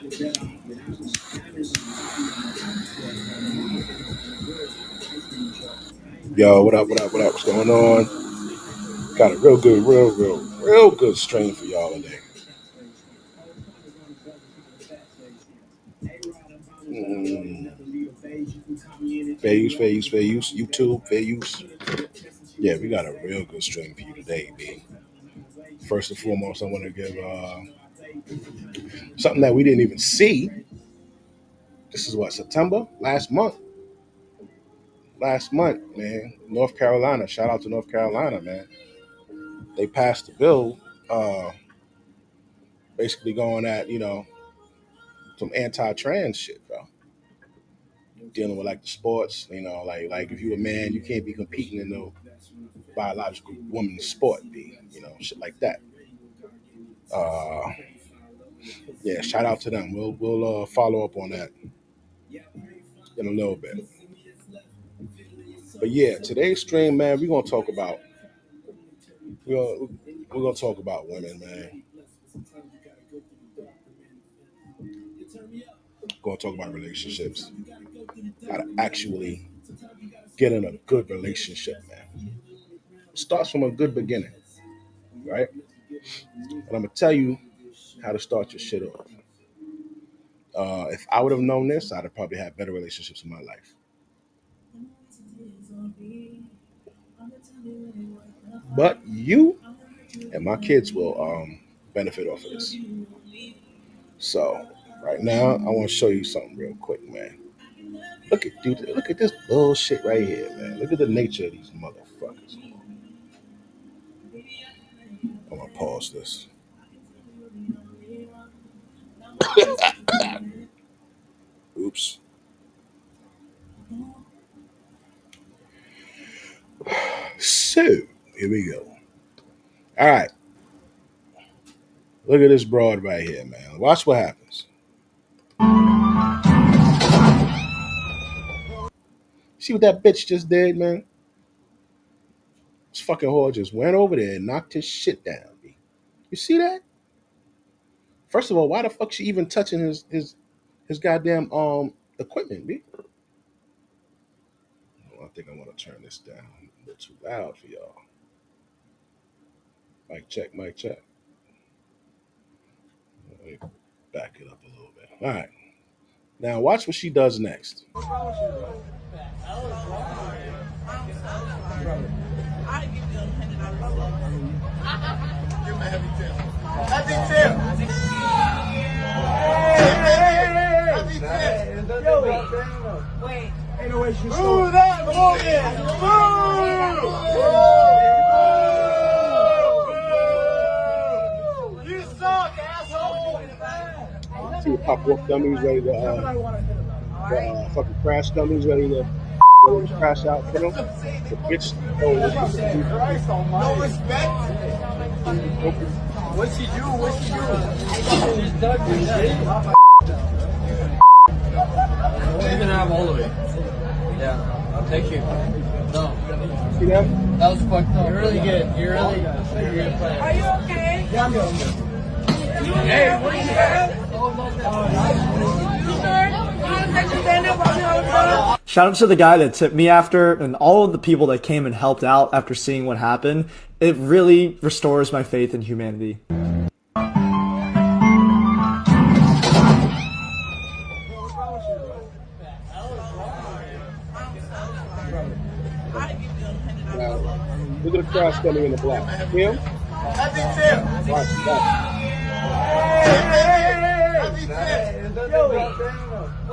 Yo, what up? What up? What up? What's going on? Got a real good, real good stream for y'all today. Mm. Fair use, fair use, fair use. YouTube, fair use. Yeah, we got a real good stream for you today, B. First and foremost, I want to give something that we didn't even see. This is what, September? Last month. Last month, man. North Carolina. Shout out to North Carolina, man. They passed the bill, uh, basically going at, some anti-trans shit, bro. Dealing with like the sports, like if you a man, you can't be competing in no biological woman's sport, be shit like that. Uh, yeah, shout out to them. We'll follow up on that in a little bit. But yeah, today's stream, man, we're gonna talk about women, man. We're gonna talk about relationships, how to actually get in a good relationship, man. It starts from a good beginning, right? And I'm gonna tell you how to start your shit off. If I would have known this, I'd have probably had better relationships in my life. But you and my kids will benefit off of this. So right now, I want to show you something real quick, man. Look at this bullshit right here, man. Look at the nature of these motherfuckers. I'm gonna pause this. Oops. So here we go. All right, look at this broad right here, man. Watch what happens. See what that bitch just did, man? This fucking whore just went over there and knocked his shit down. B. You see that? First of all, why the fuck she even touching his goddamn equipment, B? Oh, I think I want to turn this down. A little too loud for y'all. Mic check, mic check. Let me back it up a little bit. All right. Now watch what she does next. Wait. Ain't no way she's Boo that Morgan! Boo! You suck, asshole! See the pop wolf dummies ready to fucking crash dummies ready to crash out for them. The bitch, oh, No respect? What's she do? What's she do? She's dug me shit. You can have all of it. Yeah. Thank you. No. see that? That was fucked up. You're really good. You're really good. Are you okay? Yeah, I'm good. Hey, what are you at? You sure? You want to take stand up while we hold on? Shout out to the guy that tipped me after and all of the people that came and helped out after seeing what happened. It really restores my faith in humanity. Now, look at the crash dummy in the black. Him? Watch that.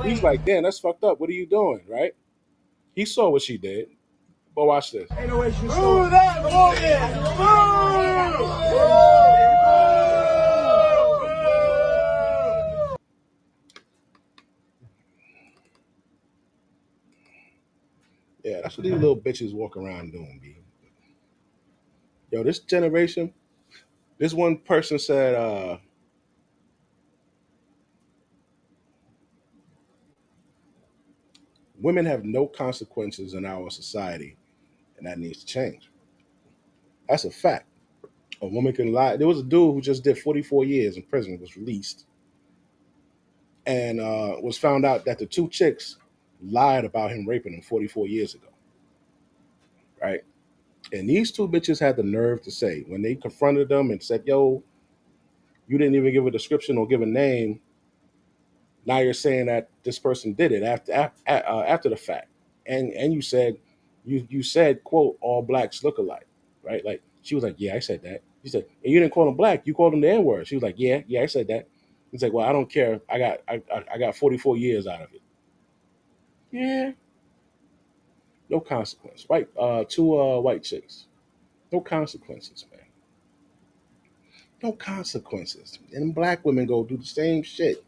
He's like, damn, that's fucked up. What are you doing, right? He saw what she did. But watch this. Ain't no way she's Boo that Morgan! Yeah, that's what these little bitches walk around doing, B. Yo, this generation, this one person said, women have no consequences in our society, and that needs to change. That's a fact. A woman can lie. There was a dude who just did 44 years in prison, was released. and was found out that the two chicks lied about him raping them 44 years ago, right? And these two bitches had the nerve to say, when they confronted them and said, "Yo, you didn't even give a description or give a name. Now you're saying that this person did it after the fact." And you said, quote, "All blacks look alike," right? Like she was like, "Yeah, I said that." He said, "And you didn't call them black. You called them the N word." She was like, "Yeah, yeah, I said that." He's like, "Well, I don't care. I got 44 years out of it." Yeah, no consequence. White two white chicks. No consequences, man. No consequences. And black women go do the same shit.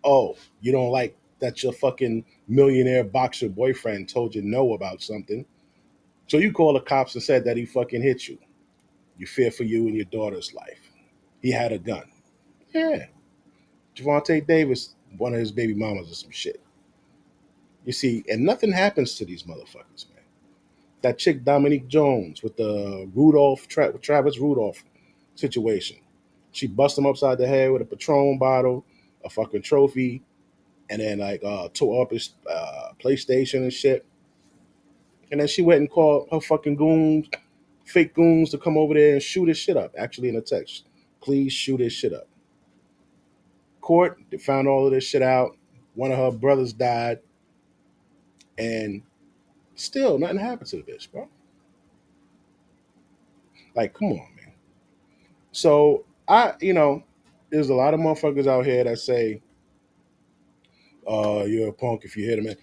Oh, you don't like that your fucking millionaire boxer boyfriend told you no about something. So you call the cops and said that he fucking hit you. You fear for you and your daughter's life. He had a gun. Yeah. Javante Davis, one of his baby mamas or some shit. You see, and nothing happens to these motherfuckers, man. That chick Dominique Jones with the Travis Rudolph situation. She bust him upside the head with a Patron bottle, a fucking trophy, and then like tore up his PlayStation and shit. And then she went and called her fucking goons, fake goons, to come over there and shoot his shit up. Actually, in a text, "Please shoot his shit up." Court, they found all of this shit out. One of her brothers died, and still nothing happened to the bitch, bro. Like, come on, man. So there's a lot of motherfuckers out here that say, "You're a punk if you hit a man.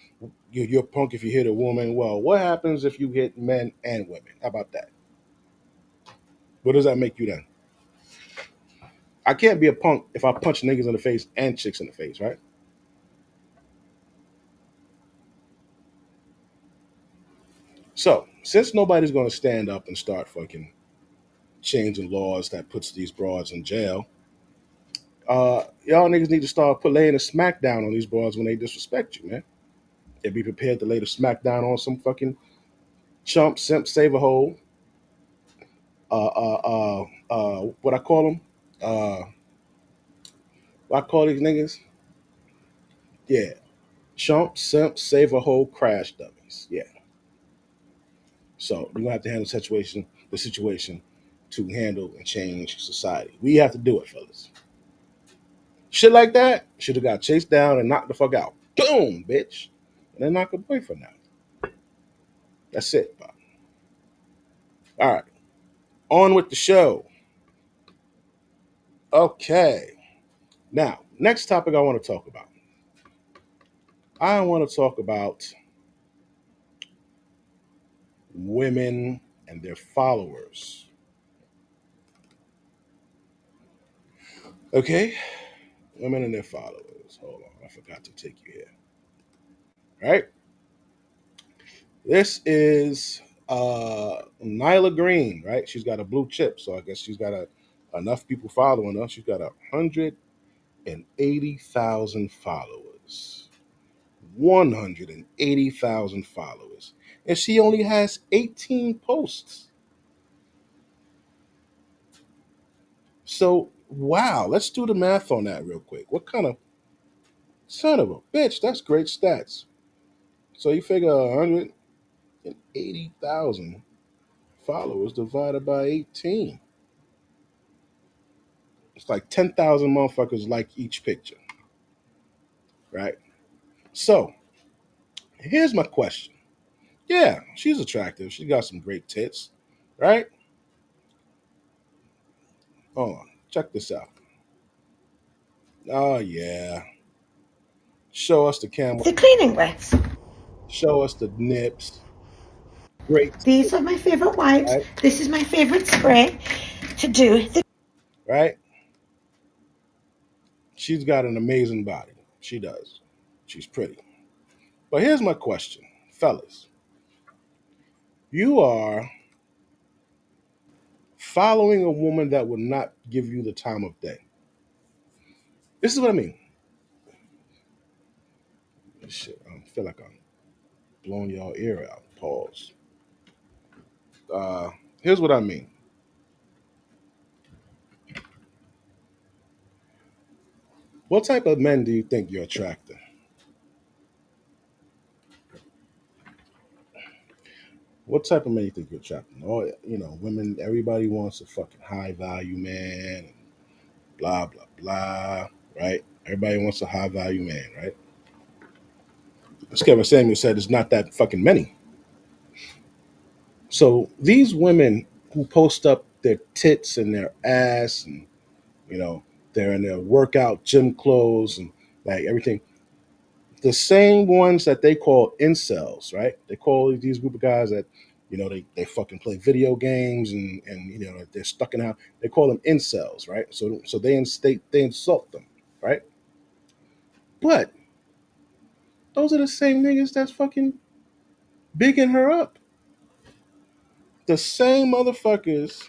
You're a punk if you hit a woman." Well, what happens if you hit men and women? How about that? What does that make you then? I can't be a punk if I punch niggas in the face and chicks in the face, right? So, since nobody's going to stand up and start fucking changing laws that puts these broads in jail, y'all niggas need to start laying a smackdown on these broads when they disrespect you, man. And be prepared to lay the smackdown on some fucking chump, simp, save a hole. What I call them? Uh, what I call these niggas? Yeah, chump, simp, save a hole, crash dummies. Yeah. So you're gonna have to handle the situation to handle and change society. We have to do it, fellas. Shit like that should have got chased down and knocked the fuck out. Boom, bitch. And then knock her boyfriend out. That's it, Bob. All right. On with the show. Okay. Now, next topic I want to talk about. I want to talk about women and their followers. Okay? Women and their followers. Hold on. I forgot to take you here. All right? This is Nyla Green, right? She's got a blue chip, so I guess she's got enough people following her. She's got 180,000 followers. 180,000 followers. And she only has 18 posts. So, wow, let's do the math on that real quick. What kind of son of a bitch? That's great stats. So you figure 180,000 followers divided by 18. It's like 10,000 motherfuckers like each picture, right? So here's my question. Yeah, she's attractive. She got some great tits, right? Hold on. Check this out. Oh, yeah. Show us the camel. The cleaning wipes. Show us the nips. Great These tits, are my favorite wipes. right? This is my favorite spray to do the Right? She's got an amazing body. She does. She's pretty. But here's my question, fellas. You are following a woman that would not give you the time of day. This is what I mean. Shit, I feel like I'm blowing y'all ear out. Pause. Uh, Here's what I mean. What type of men do you think you're attracting? What type of men you think you're attracting? Oh, women. Everybody wants a fucking high value man. Blah blah blah. Right? Everybody wants a high value man. Right? As Kevin Samuel said, it's not that fucking many. So these women who post up their tits and their ass, and you know, they're in their workout gym clothes and like everything. The same ones that they call incels, right? They call these group of guys that, they fucking play video games and they're stuck in a house. They call them incels, right? So they insult them, right? But those are the same niggas that's fucking bigging her up. The same motherfuckers.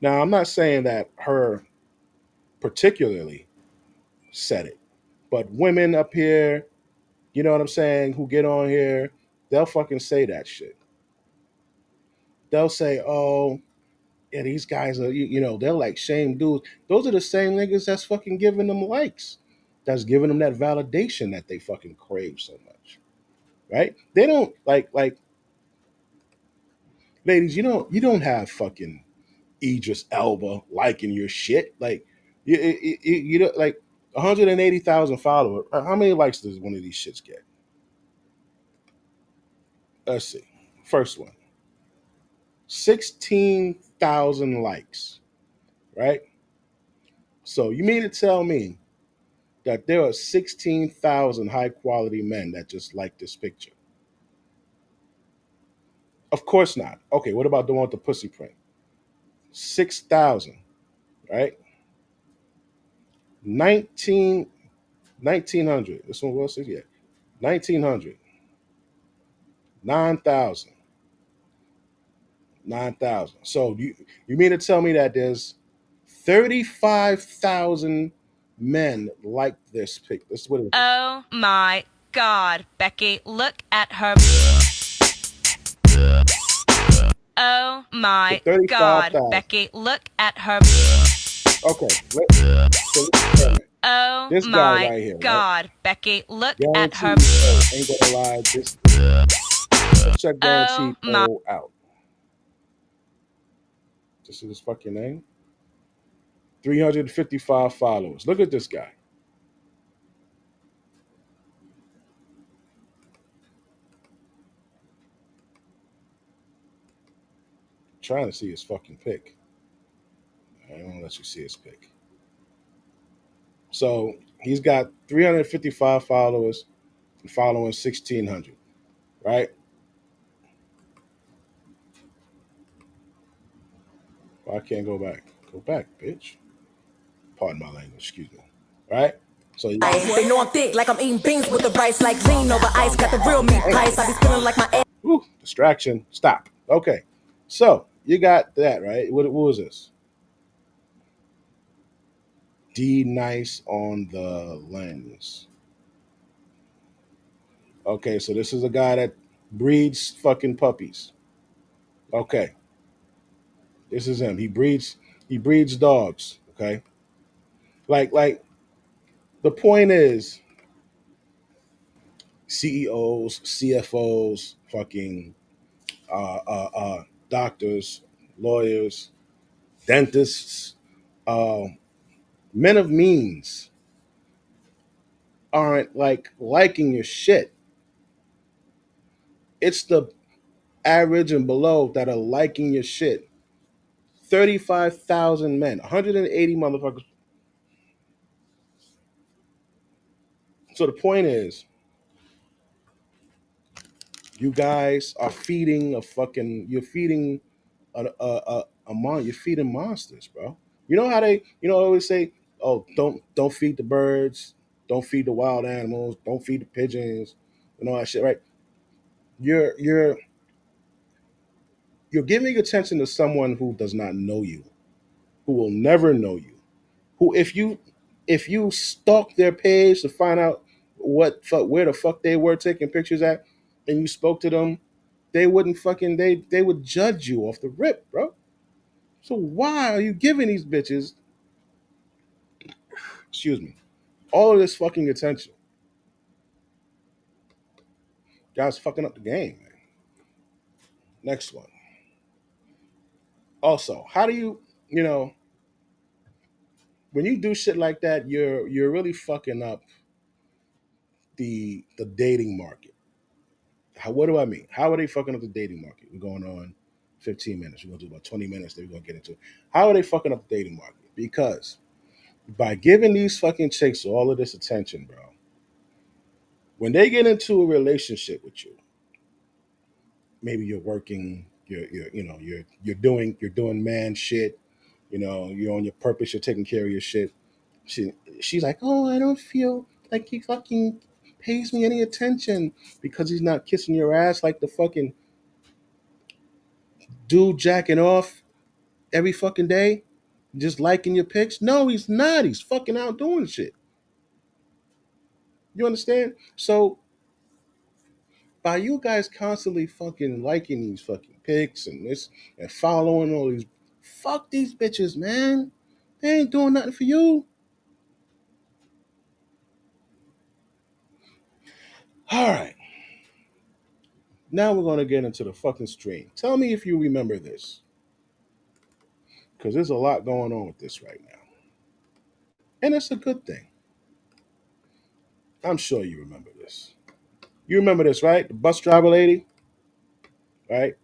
Now I'm not saying that her particularly said it, but women up here, you know what I'm saying, who get on here, they'll fucking say that shit. They'll say, "Oh, yeah, these guys are, they're like shame dudes." Those are the same niggas that's fucking giving them likes, that's giving them that validation that they fucking crave so much, right? They don't like ladies. You don't have fucking Idris Elba liking your shit. Like you don't like 180,000 followers. How many likes does one of these shits get? Let's see. First one, 16,000 likes, right? So you mean to tell me that there are 16,000 high quality men that just like this picture? Of course not. Okay, what about the one with the pussy print? 6,000, right? 19, 1900. This one was, yeah, 1900. 9,000. 9,000. So you mean to tell me that there's 35,000 men like this pic? This is what it is. Oh my God, Becky, look at her. Oh So my God, 35,000. Becky, look at her. Okay, so experiment. Oh This guy my right here, right? God, Becky, look at her. Guaranteed ain't gonna lie. Check Oh guaranteed my. out. This is his fucking name. 355 followers. Look at this guy. Trying to see his fucking pic. I don't let you see his pic. So he's got 355 followers and following 1,600. Right? Well, I can't go back. Go back, bitch. Pardon my language. Excuse me. Right? So you They know I'm thick, like I'm eating beans with the rice, like lean over ice. Got the real meat pies. I be feeling like my ass. distraction. Stop. Okay. So you got that, right? What was this? D nice on the lens. Okay, so this is a guy that breeds fucking puppies. Okay, this is him. He breeds dogs. Okay, like the point is CEOs, CFOs, fucking doctors, lawyers, dentists, uh, men of means aren't like liking your shit. It's the average and below that are liking your shit. 35,000 men, 180 motherfuckers. So the point is, you guys are feeding a fucking. You're feeding you're feeding monsters, bro. You know how they, always say, "Oh, don't feed the birds, don't feed the wild animals, don't feed the pigeons," and all that shit, right? You're you're you're giving attention to someone who does not know you, who will never know you, who if you stalk their page to find out where the fuck they were taking pictures at, and you spoke to them, they wouldn't fucking they would judge you off the rip, bro. So why are you giving these bitches Excuse me. All of this fucking attention. Guys fucking up the game, man. Next one. Also, how do you know, when you do shit like that, you're really fucking up the dating market. What do I mean? How are they fucking up the dating market? We're going on 15 minutes. We're gonna do about 20 minutes. Then we're gonna get into it. How are they fucking up the dating market? Because by giving these fucking chicks all of this attention, bro, when they get into a relationship with you, maybe you're working, you're doing man shit, you're on your purpose, you're taking care of your shit. She she's like, oh, I don't feel like he fucking pays me any attention because he's not kissing your ass like the fucking dude jacking off every fucking day, just liking your pics. No, he's not. He's fucking out doing shit. You understand? So by you guys constantly fucking liking these fucking pics and this and following all these, fuck these bitches, man. They ain't doing nothing for you. All right. Now we're gonna get into the fucking stream. Tell me if you remember this. Because there's a lot going on with this right now. And it's a good thing. I'm sure you remember this. You remember this, right? The bus driver lady, right?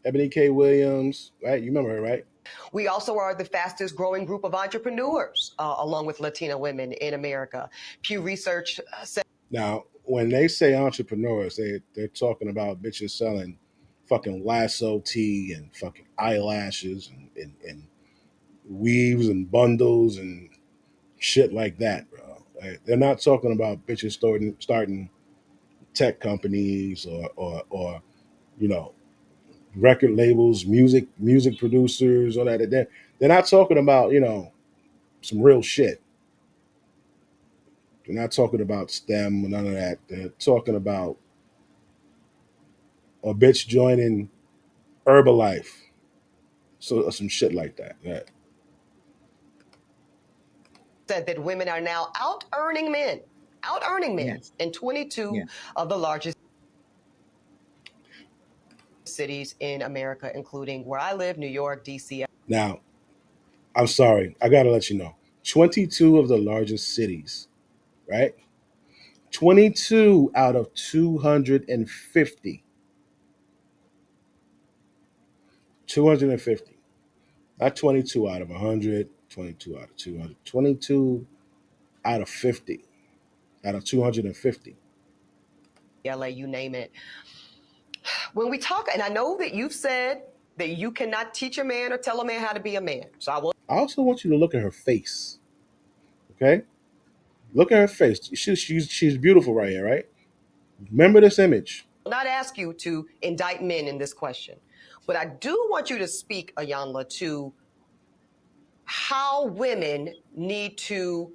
Ebony K. Williams, right? You remember her, right? We also are the fastest growing group of entrepreneurs, along with Latina women in America. Pew Research said. Now, when they say entrepreneurs, they're talking about bitches selling fucking lasso tea and fucking eyelashes and weaves and bundles and shit like that, bro. Like, they're not talking about bitches starting tech companies or you know record labels, music producers, all that. They're not talking about some real shit. They're not talking about STEM or none of that. They're talking about a bitch joining Herbalife, so some shit like that. Yeah. Said that women are now out earning men Yes. in 22 Yeah. of the largest cities in America, including where I live, New York, DC. Now, I'm sorry, I gotta let you know. 22 of the largest cities, right? 22 out of 250. 250. Not 22 out of 100, 22 out of 200, 22 out of 50, out of 250. LA, you name it. When we talk, and I know that you've said that you cannot teach a man or tell a man how to be a man. So I will I also want you to look at her face, okay? Look at her face. She's beautiful right here, right? Remember this image. not ask you to indict men in this question, but I do want you to speak, Ayanla, to how women need to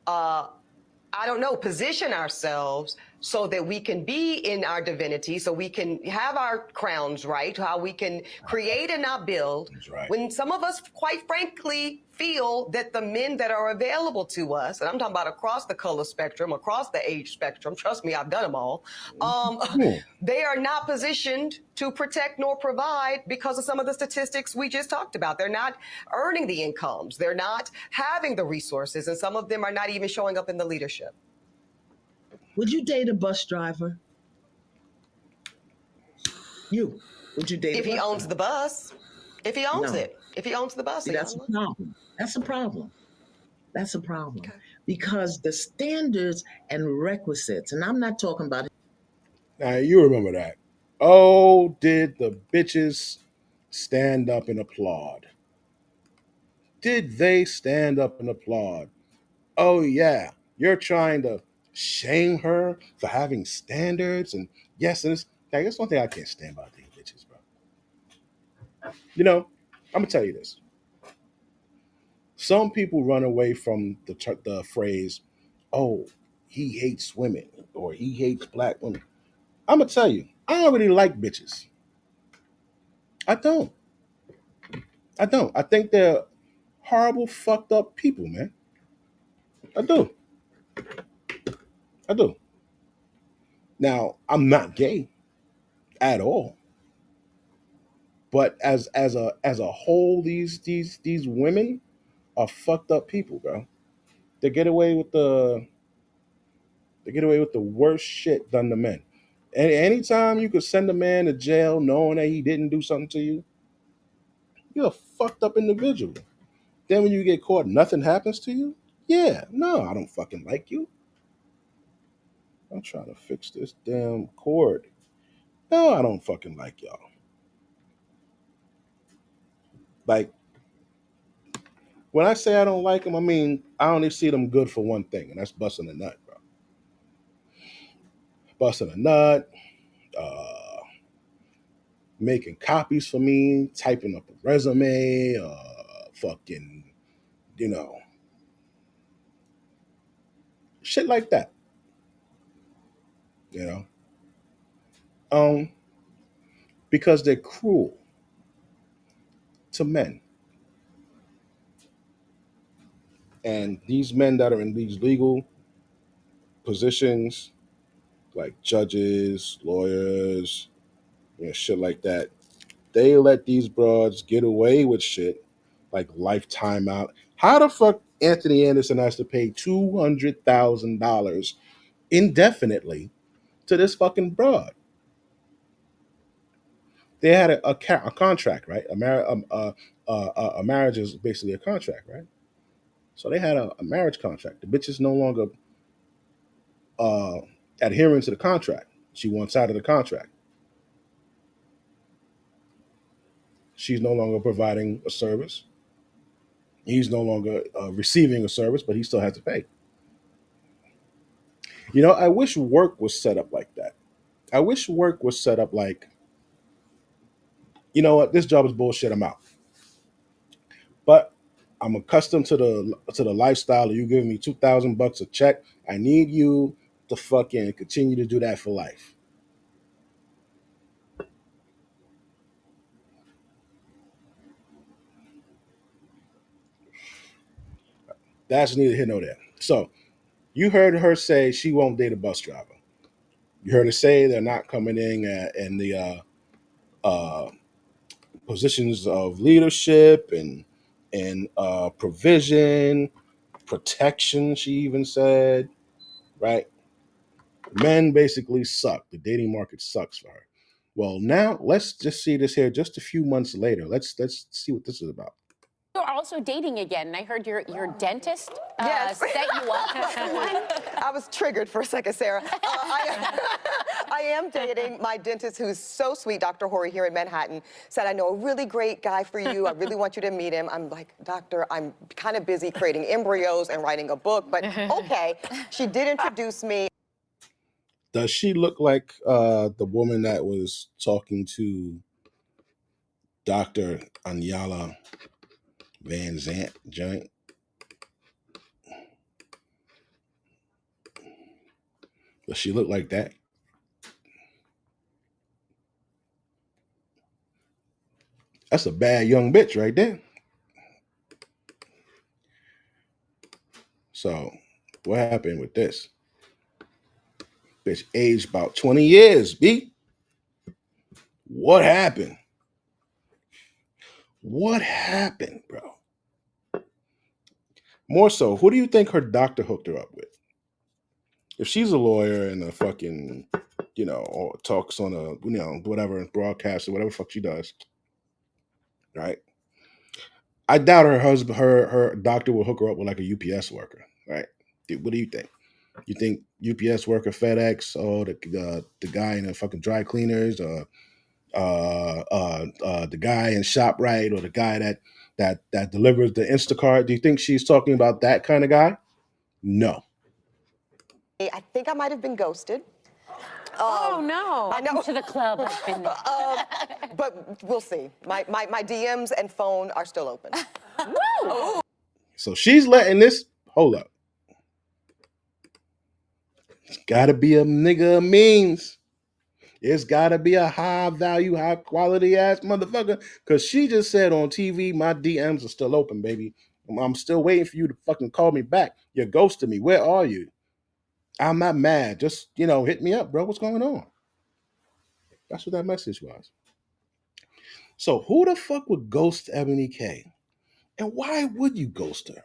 uh, I don't know, position ourselves so that we can be in our divinity, so we can have our crowns right, how we can create and not build. That's right. When some of us, quite frankly, feel that the men that are available to us, and I'm talking about across the color spectrum, across the age spectrum, trust me, I've done them all, they are not positioned to protect nor provide because of some of the statistics we just talked about. They're not earning the incomes. They're not having the resources. And some of them are not even showing up in the leadership. Would you date a bus driver? Would you date If a he bus owns driver? the bus, if he owns No. it, if he owns the bus, See, that's a Ayanla. problem. That's a problem. That's a problem. Okay. Because the standards and requisites, and I'm not talking about Now you remember that. Oh, did the bitches stand up and applaud? Did they stand up and applaud? Oh yeah, you're trying to shame her for having standards, and yes, and it's like, that's one thing I can't stand about these bitches, bro. I'm gonna tell you this. Some people run away from the phrase, "Oh, he hates women" or "he hates black women." I'm gonna tell you, I don't really like bitches. I don't. I don't. I think they're horrible, fucked up people, man. I do. I do. Now, I'm not gay at all. But as a whole, these women are fucked up people, bro. They get away with the worst shit done to men. And anytime you could send a man to jail knowing that he didn't do something to you, you're a fucked up individual. Then when you get caught, nothing happens to you. Yeah, no, I don't fucking like you. I'm trying to fix this damn cord. No, I don't fucking like y'all. Like when I say I don't like them, I mean I only see them good for one thing, and that's busting a nut, bro. Busting a nut, uh, making copies for me, typing up a resume, fucking, you know, shit like that. You know, um, because they're cruel to men, and these men that are in these legal positions, like judges, lawyers, shit like that, they let these broads get away with shit like lifetime out. How the fuck Anthony Anderson has to pay $200,000 indefinitely to this fucking broad? They had a contract, right? A marriage is basically a contract, right? So they had a marriage contract. The bitch is no longer uh, adhering to the contract. She wants out of the contract. She's no longer providing a service. He's no longer receiving a service, but he still has to pay. I wish work was set up like that. I wish work was set up like, you know what, this job is bullshit. I'm out. But I'm accustomed to the lifestyle of you giving me $2,000 a check. I need you to fucking continue to do that for life. That's neither here nor there. So you heard her say she won't date a bus driver. You heard her say they're not coming in the uh, positions of leadership and provision, protection. She even said, right? Men basically suck. The dating market sucks for her. Well, now let's just see this here. Just a few months later, let's see what this is about. You're also dating again, and I heard your dentist Yes. set you up. I was triggered for a second, Sarah. I am dating my dentist, who's so sweet, Dr. Horry here in Manhattan, said, I know a really great guy for you. I really want you to meet him. I'm like, doctor, I'm kind of busy creating embryos and writing a book, but okay. She did introduce me. Does she look like the woman that was talking to Dr. Anyala Van Zant joint? Does she look like that? That's a bad young bitch right there. So, what happened with this? Bitch aged about 20 years, B. What happened? What happened, bro? More so, who do you think her doctor hooked her up with? If she's a lawyer and a fucking, or talks on a, whatever, broadcast or whatever fuck she does, right? I doubt her husband, her doctor will hook her up with like a UPS worker, right? What do you think? You think UPS worker, FedEx, or the guy in the fucking dry cleaners, or the guy in ShopRite, or the guy that delivers the Instacart? Do you think she's talking about that kind of guy? No. I think I might have been ghosted. Oh no! I know. Welcome to the club. I've been there. But we'll see. My DMs and phone are still open. Woo! So she's letting this, hold up. It's gotta be a nigga of means. It's gotta be a high value, high quality ass motherfucker. Cause she just said on TV, my DMs are still open, baby. I'm still waiting for you to fucking call me back. You're ghosting me. Where are you? I'm not mad. Just, hit me up, bro. What's going on? That's what that message was. So who the fuck would ghost Ebony K? And why would you ghost her?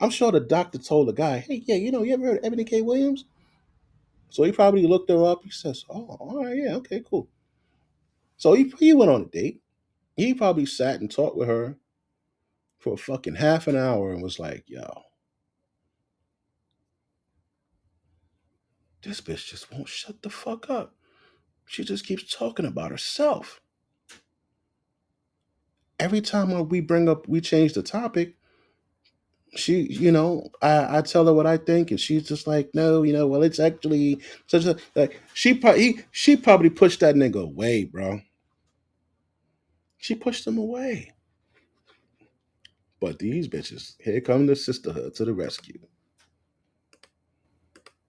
I'm sure the doctor told the guy, hey, yeah, you ever heard of Ebony K. Williams? So he probably looked her up. He says, oh, all right, yeah, okay, cool. So he went on a date. He probably sat and talked with her for a fucking half an hour and was like, yo, this bitch just won't shut the fuck up. She just keeps talking about herself. Every time we change the topic, she, I tell her what I think, and she's just like, no, well, it's actually such a like she probably pushed that nigga away, bro. She pushed him away. But these bitches, here come the sisterhood to the rescue.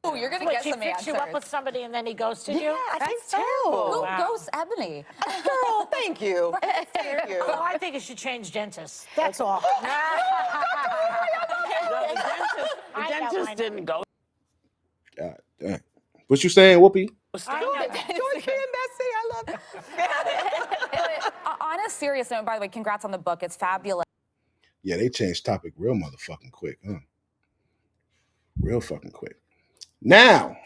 Oh, you're gonna get He some fixed answers. you up with somebody and then he ghosted you? Yeah, I think That's so. terrible. Who Wow. ghosts Ebony? Girl, thank you. Thank you. Well, I think you should change dentists. That's all. The dentist didn't go. God damn. What you saying, Whoopi? I know. George being messy, I love it. But on a serious note, by the way, congrats on the book. It's fabulous. Yeah, they changed topic real motherfucking quick, huh? Real fucking quick. Now,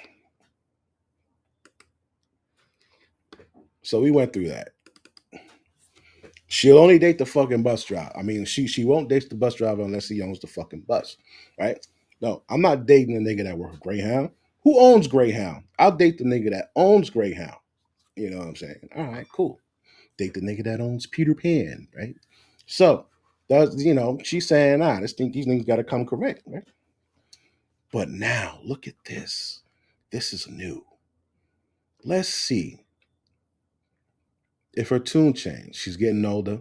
so we went through that. She'll only date the fucking bus driver. I mean, she won't date the bus driver unless he owns the fucking bus, right? No, I'm not dating a nigga that works Greyhound. Who owns Greyhound? I'll date the nigga that owns Greyhound. You know what I'm saying? All right, cool. Date the nigga that owns Peter Pan, right? So that's she's saying, these niggas gotta come correct, right? But now look at this. This is new. Let's see if her tune changed. She's getting older.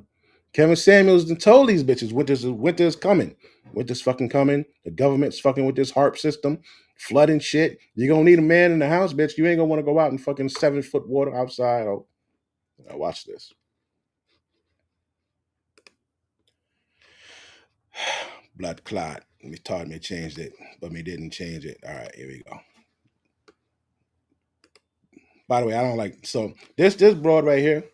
Kevin Samuels done told these bitches winter's coming. Winter's fucking coming. The government's fucking with this HARP system, flooding shit. You're gonna need a man in the house, bitch. You ain't gonna want to go out in fucking 7-foot water outside. Oh, now watch this. Blood clot. Me thought me changed it, but me didn't change it. All right, here we go. By the way, I don't like so this broad right here.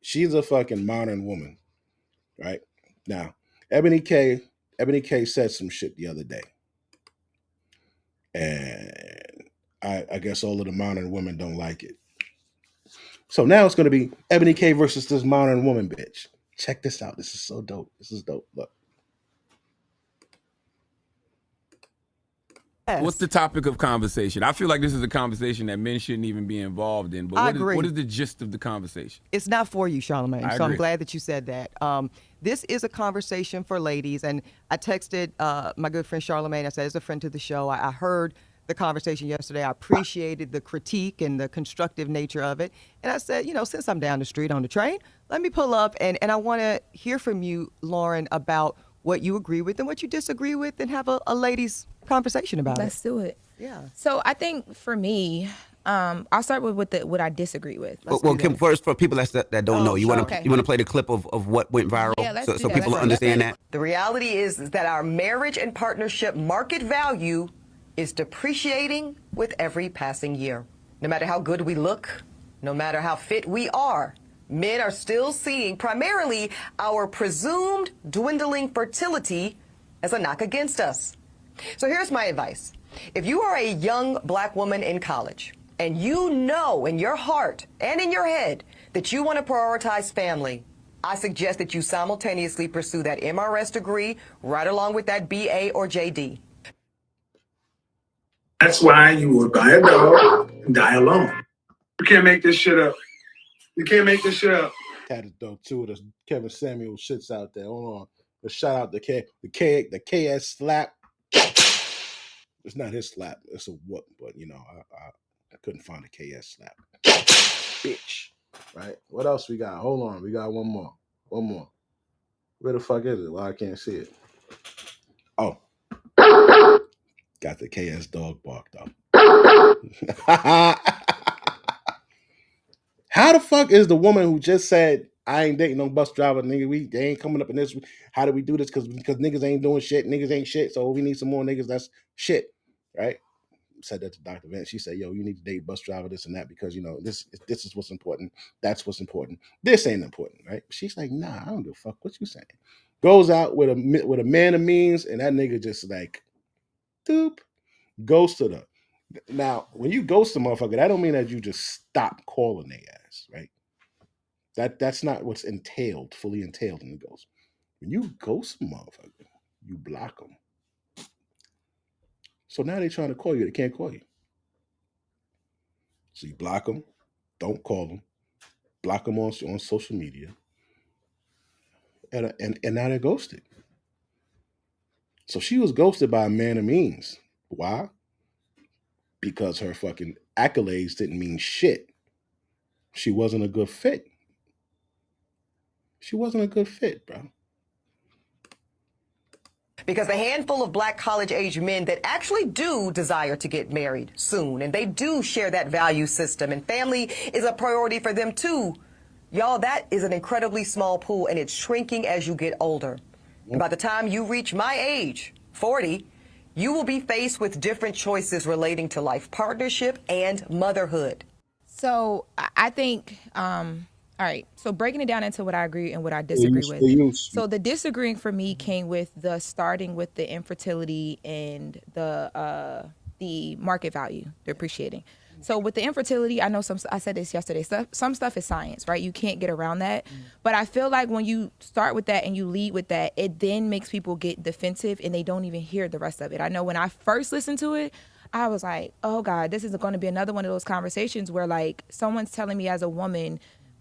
She's a fucking modern woman, right? Now, Ebony K said some shit the other day, and I guess all of the modern women don't like it. So now it's going to be Ebony K versus this modern woman bitch. Check this out. This is so dope. This is dope. Look. What's the topic of conversation? I feel like this is a conversation that men shouldn't even be involved in. But what is the gist of the conversation? It's not for you, Charlamagne. I so I'm agree. glad that you said that. This is a conversation for ladies. And I texted my good friend Charlamagne. I said, as a friend to the show, I heard the conversation yesterday. I appreciated the critique and the constructive nature of it. And I said, since I'm down the street on the train, let me pull up. And I want to hear from you, Lauren, about what you agree with and what you disagree with, and have a ladies' conversation about it. Let's do it. Yeah. So I think for me, I'll start with what I disagree with. Well, Kim, first for people that don't know, you want to play the clip of what went viral, so people understand that. The reality is that our marriage and partnership market value is depreciating with every passing year. No matter how good we look, no matter how fit we are, men are still seeing primarily our presumed dwindling fertility as a knock against us. So here's my advice. If you are a young black woman in college and you know in your heart and in your head that you want to prioritize family, I suggest that you simultaneously pursue that MRS degree right along with that BA or JD. That's why you would buy a dog and die alone. You can't make this shit up. You can't make this shit up. Had to throw two of the Kevin Samuel shits out there. Hold on. Let's shout out the KS slap. It's not his slap. It's a whoop, but I couldn't find a KS slap. Bitch. Right? What else we got? Hold on. We got one more. One more. Where the fuck is it? Well, I can't see it. Oh. Got the KS dog bark though. How the fuck is the woman who just said, I ain't dating no bus driver, nigga. They ain't coming up in this. How do we do this? Because niggas ain't doing shit. Niggas ain't shit. So we need some more niggas that's shit, right? Said that to Dr. Vance. She said, yo, you need to date bus driver, this and that, because, you know, this is what's important. That's what's important. This ain't important, right? She's like, nah, I don't give a fuck what you saying. Goes out with a man of means, and that nigga just like, doop, ghosted her. Now, when you ghost a motherfucker, that don't mean that you just stop calling their ass, right? That's not what's fully entailed in the ghost. When you ghost a motherfucker, you block them. So now they're trying to call you, they can't call you. So you block them, don't call them, block them on social media, and now they're ghosted. So she was ghosted by a man of means. Why? Because her fucking accolades didn't mean shit. She wasn't a good fit. She wasn't a good fit, bro. Because a handful of black college-age men that actually do desire to get married soon, and they do share that value system, and family is a priority for them too. Y'all, that is an incredibly small pool, and it's shrinking as you get older. And by the time you reach my age, 40, you will be faced with different choices relating to life partnership and motherhood. So I think, all right, so breaking it down into what I agree and what I disagree with. So the disagreeing for me came with the starting with the infertility and the market value, the appreciating. So with the infertility, I know I said this yesterday, some stuff is science, right? You can't get around that. But I feel like when you start with that and you lead with that, it then makes people get defensive and they don't even hear the rest of it. I know when I first listened to it, I was like, oh God, this is going to be another one of those conversations where like someone's telling me as a woman,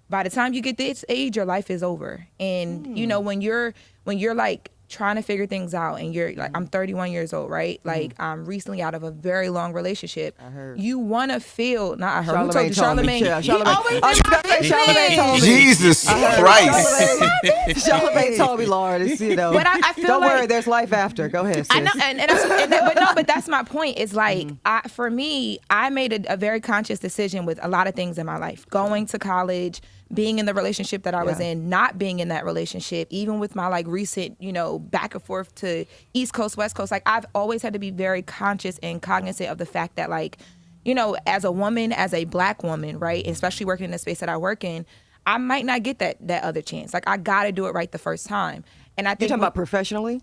by the time you get this age, your life is over. And you know, when you're like trying to figure things out and you're like, I'm 31 years old, right? Like I'm recently out of a very long relationship. I heard. You want to feel, not I heard, Charlamagne who told you? Charlamagne. Charlamagne. Charlamagne. He always Charlamagne told me. Jesus Christ. Charlamagne told me, Lord, it's, you know. But I feel don't like, worry, there's life after. Go ahead, sis. I know, but that's my point. It's like, for me, I made a very conscious decision with a lot of things in my life. Going to college, being in the relationship that I was in, not being in that relationship, even with my like recent, you know, back and forth to East Coast, West Coast, like I've always had to be very conscious and cognizant of the fact that like, you know, as a woman, as a black woman, right, especially working in the space that I work in, I might not get that other chance. Like I got to do it right the first time. And I think you're talking about professionally?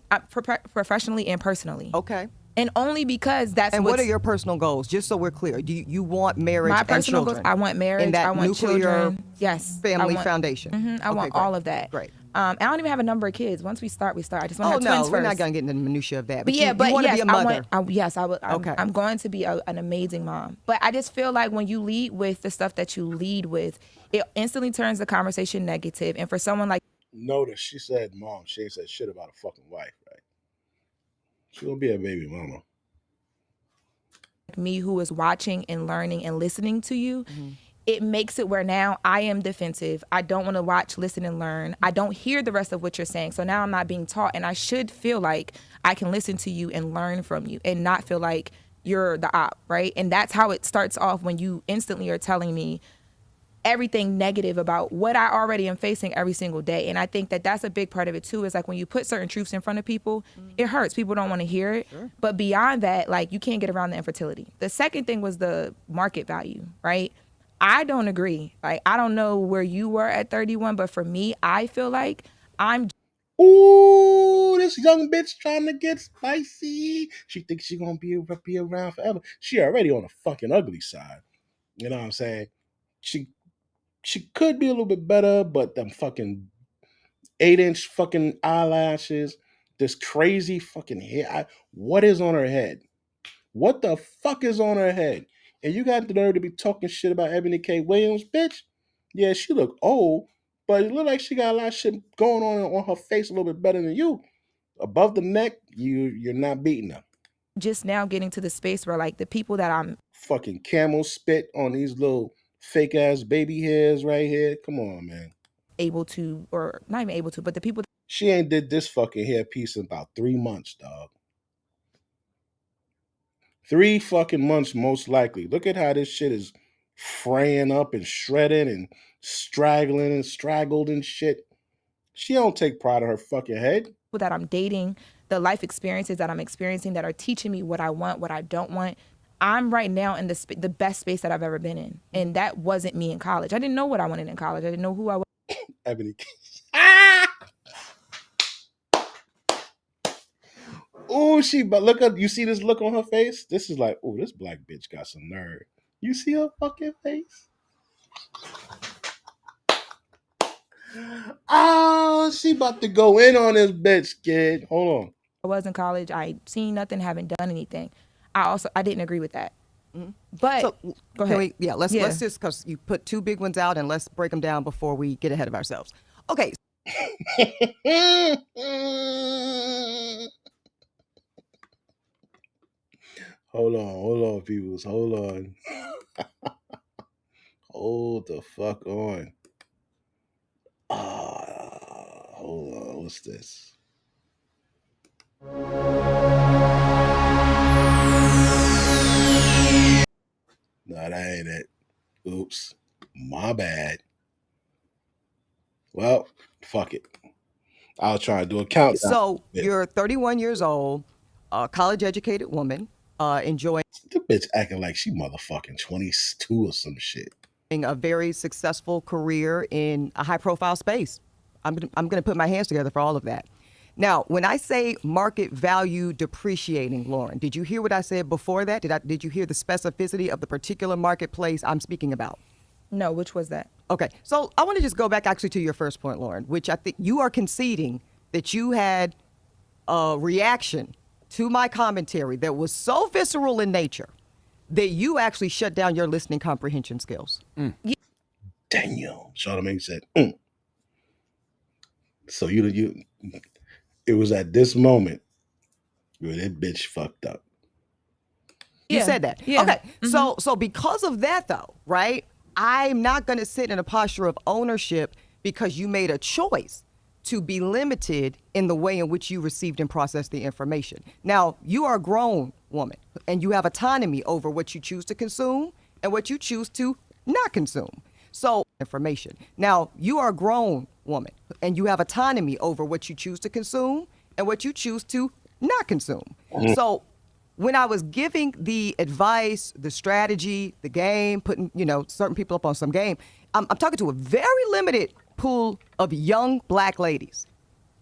Professionally and personally. Okay. And only because that's and what are your personal goals? Just so we're clear, do you want marriage my and personal children? Goals, I want marriage. And that I want nuclear children. Yes. Family foundation. I want all of that. Great. I don't even have a number of kids. Once we start, we start. I just want to have twins we're first. not going to get into the minutiae of that. But yeah, you want to be a mother. Yes, I would. I'm going to be an amazing mom. But I just feel like when you lead with the stuff that you lead with, it instantly turns the conversation negative. And for someone like notice she said mom, she ain't said shit about a fucking wife, right? She gonna be a baby mama. Me, who is watching and learning and listening to you, it makes it where now I am defensive. I don't want to watch, listen, and learn. I don't hear the rest of what you're saying. So now I'm not being taught, and I should feel like I can listen to you and learn from you and not feel like you're the op, right? And that's how it starts off when you instantly are telling me everything negative about what I already am facing every single day. And I think that that's a big part of it too, is like when you put certain truths in front of people, it hurts. People don't want to hear it. Sure. But beyond that, like you can't get around the infertility. The second thing was the market value, right? I don't agree. Like, I don't know where you were at 31, but for me, I feel like I'm. Ooh, this young bitch trying to get spicy. She thinks she gonna be around forever. She already on the fucking ugly side. You know what I'm saying? She could be a little bit better, but them fucking 8-inch fucking eyelashes, this crazy fucking hair. What is on her head? What the fuck is on her head? And you got the nerve to be talking shit about Eboni K. Williams, bitch? Yeah, she look old, but it look like she got a lot of shit going on her face a little bit better than you. Above the neck, you're not beating her. Just now getting to the space where like the people that I'm fucking camel spit on these little fake ass baby hairs right here. Come on, man. Able to, or not even able to, but the people. She ain't did this fucking hair piece in about 3 months, dog. 3 fucking months, most likely. Look at how this shit is fraying up and shredding and straggling and straggled and shit. She don't take pride in her fucking head. That I'm dating, the life experiences that I'm experiencing that are teaching me what I want, what I don't want. I'm right now in the best space that I've ever been in. And that wasn't me in college. I didn't know what I wanted in college. I didn't know who I was. Eboni K. Oh, but look at, you see this look on her face? This is like, oh, this black bitch got some nerve. You see her fucking face? Oh, she about to go in on this bitch, kid. Hold on. I was in college. I seen nothing, haven't done anything. I didn't agree with that. But so, go ahead. Let's just, because you put two big ones out, and let's break them down before we get ahead of ourselves. Okay. Hold on, peoples. Hold on. Hold the fuck on. Hold on. What's this? No, that ain't it. Oops. My bad. Well, fuck it. I'll try to do a countdown. So you're 31 years old, a college-educated woman, enjoying... The bitch acting like she motherfucking 22 or some shit. A very successful career in a high-profile space. I'm going to put my hands together for all of that. Now, when I say market value depreciating, Lauren, did you hear what I said before that? Did you hear the specificity of the particular marketplace I'm speaking about? No, which was that? Okay, so I want to just go back actually to your first point, Lauren, which I think you are conceding that you had a reaction to my commentary that was so visceral in nature that you actually shut down your listening comprehension skills. Daniel, Charlamagne said, So you, it was at this moment where that bitch fucked up. You said that. Yeah. Okay, so because of that though, right? I'm not going to sit in a posture of ownership because you made a choice to be limited in the way in which you received and processed the information. Now, you are a grown woman and you have autonomy over what you choose to consume and what you choose to not consume. So, information. Now, you are a grown woman and you have autonomy over what you choose to consume and what you choose to not consume. So, when I was giving the advice, the strategy, the game, putting, certain people up on some game, I'm talking to a very limited pool of young black ladies,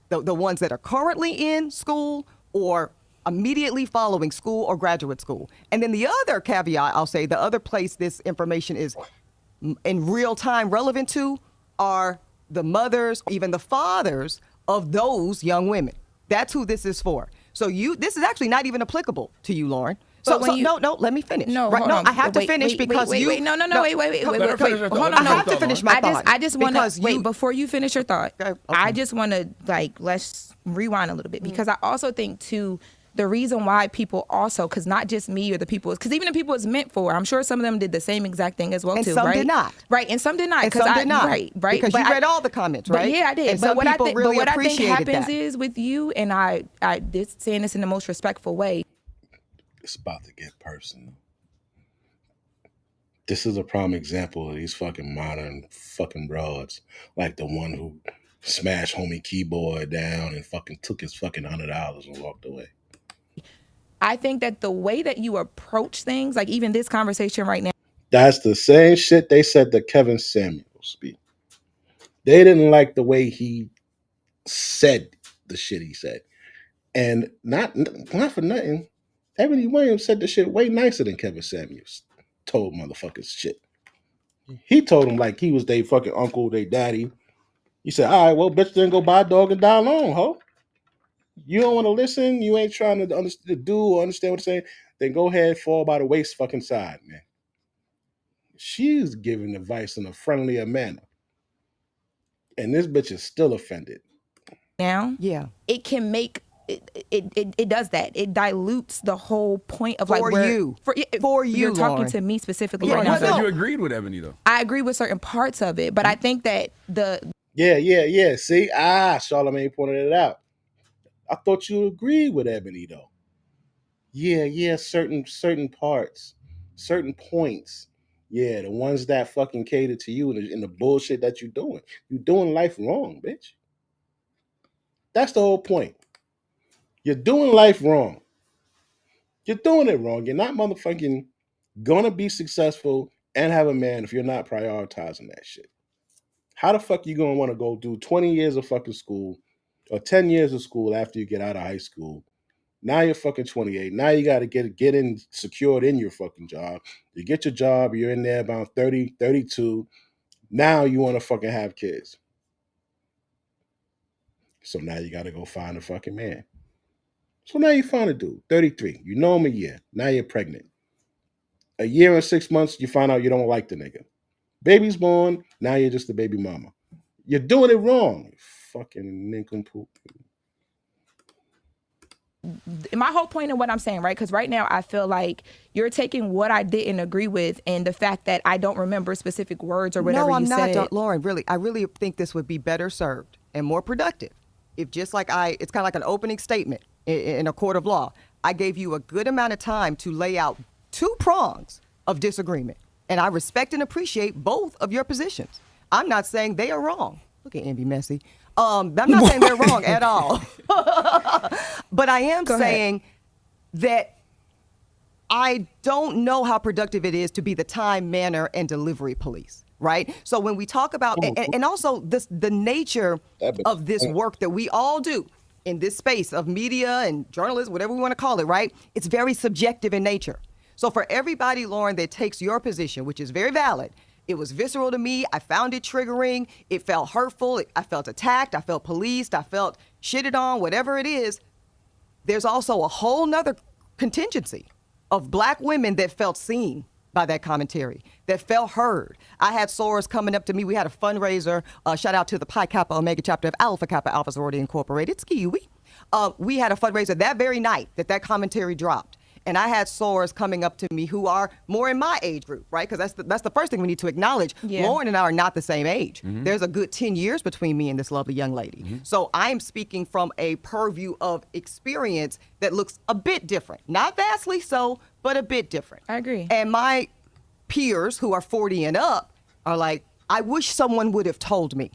the ones that are currently in school or immediately following school or graduate school. And then the other caveat, I'll say, the other place this information is in real time relevant to are the mothers, even the fathers of those young women. That's who this is for. So this is actually not even applicable to you, Lauren. No, let me finish. No, right? No, I have to finish because wait, wait, hold on. I have to finish my thought. I just want to wait before you finish your thought. Okay. I just want to let's rewind a little bit because I also think too the reason why people also, because not just me or the people, because even the people it's meant for, I'm sure some of them did the same exact thing as well and too, some right? did not. Right, and some did not. And some did not. Right. Because you read all the comments, right? But yeah, I did. And but some what people really I think appreciated happens that. is with you, and I saying this in the most respectful way. It's about to get personal. This is a prime example of these fucking modern fucking broads, like the one who smashed homie keyboard down and fucking took his fucking $100 and walked away. I think that the way that you approach things, like even this conversation right now, that's the same shit they said to Kevin Samuels speak. They didn't like the way he said the shit he said. And not for nothing, Eboni Williams said the shit way nicer than Kevin Samuels told motherfuckers shit. He told him like he was their fucking uncle, their daddy. He said, all right, well, bitch, then go buy a dog and die alone, ho. You don't want to listen, you ain't trying to understand what I'm saying, then go ahead, fall by the waist fucking side, man. She's giving advice in a friendlier manner. And this bitch is still offended. Now, yeah, it can make it does that. It dilutes the whole point of for you. You're talking Lauren. to me specifically right now. You said you agreed with Eboni though. I agree with certain parts of it, but I think that Yeah. See, Charlamagne pointed it out. I thought you agreed with Eboni though. Yeah, certain parts, certain points. Yeah, the ones that fucking cater to you and the bullshit that you're doing. You're doing life wrong, bitch. That's the whole point. You're doing life wrong. You're doing it wrong. You're not motherfucking gonna be successful and have a man if you're not prioritizing that shit. How the fuck you gonna want to go do 20 years of fucking school or 10 years of school after you get out of high school? Now you're fucking 28. Now you got to get in secured in your fucking job. You get your job, you're in there about 30, 32. Now you want to fucking have kids. So now you got to go find a fucking man. So now you find a dude, 33. You know him a year. Now you're pregnant. A year and 6 months, you find out you don't like the nigga. Baby's born. Now you're just a baby mama. You're doing it wrong. Fucking nincompoop. My whole point in what I'm saying, right? Because right now I feel like you're taking what I didn't agree with and the fact that I don't remember specific words or whatever you said. No, I'm not, Lauren. Really, I really think this would be better served and more productive if just like it's kind of like an opening statement in a court of law. I gave you a good amount of time to lay out 2 prongs of disagreement, and I respect and appreciate both of your positions. I'm not saying they are wrong. Look at Envy Messy. I'm not saying they're wrong at all. But I am saying that I don't know how productive it is to be the time, manner, and delivery police, right? So when we talk about, and also the nature of this work that we all do in this space of media and journalism, whatever we want to call it, right? It's very subjective in nature. So for everybody, Lauren, that takes your position, which is very valid, it was visceral to me. I found it triggering. It felt hurtful. I felt attacked. I felt policed. I felt shitted on, whatever it is. There's also a whole nother contingency of Black women that felt seen by that commentary, that felt heard. I had sorors coming up to me. We had a fundraiser. Shout out to the Pi Kappa Omega chapter of Alpha Kappa Alpha Sorority Incorporated. Ski-wee. We had a fundraiser that very night that commentary dropped. And I had sorors coming up to me who are more in my age group, right? Because that's the first thing we need to acknowledge. Yeah. Lauren and I are not the same age. Mm-hmm. There's a good 10 years between me and this lovely young lady. Mm-hmm. So I'm speaking from a purview of experience that looks a bit different. Not vastly so, but a bit different. I agree. And my peers who are 40 and up are like, I wish someone would have told me.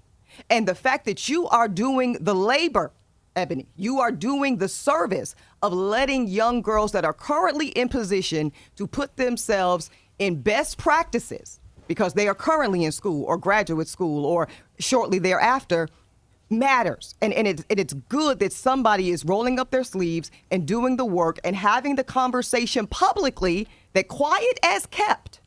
And the fact that you are doing the labor, Eboni, you are doing the service of letting young girls that are currently in position to put themselves in best practices because they are currently in school or graduate school or shortly thereafter matters. And it's good that somebody is rolling up their sleeves and doing the work and having the conversation publicly that quiet as kept.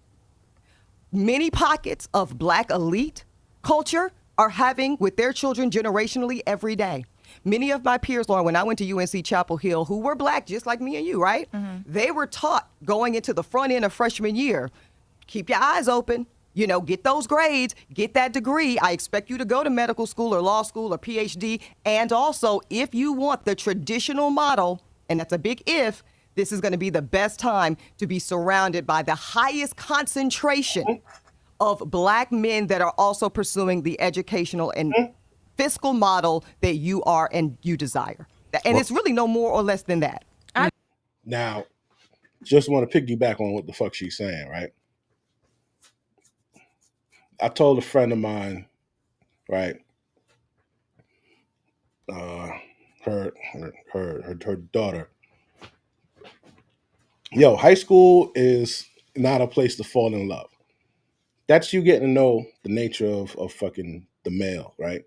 Many pockets of Black elite culture are having with their children generationally every day. Many of my peers, Lauren, when I went to UNC Chapel Hill, who were Black, just like me and you, right? Mm-hmm. They were taught going into the front end of freshman year, keep your eyes open, get those grades, get that degree. I expect you to go to medical school or law school or PhD. And also, if you want the traditional model, and that's a big if, this is going to be the best time to be surrounded by the highest concentration of Black men that are also pursuing the educational and fiscal model that you are and you desire. And it's really no more or less than that. Now, just want to piggyback on what the fuck she's saying, right? I told a friend of mine, right, her daughter, yo, high school is not a place to fall in love. That's you getting to know the nature of fucking the male, right?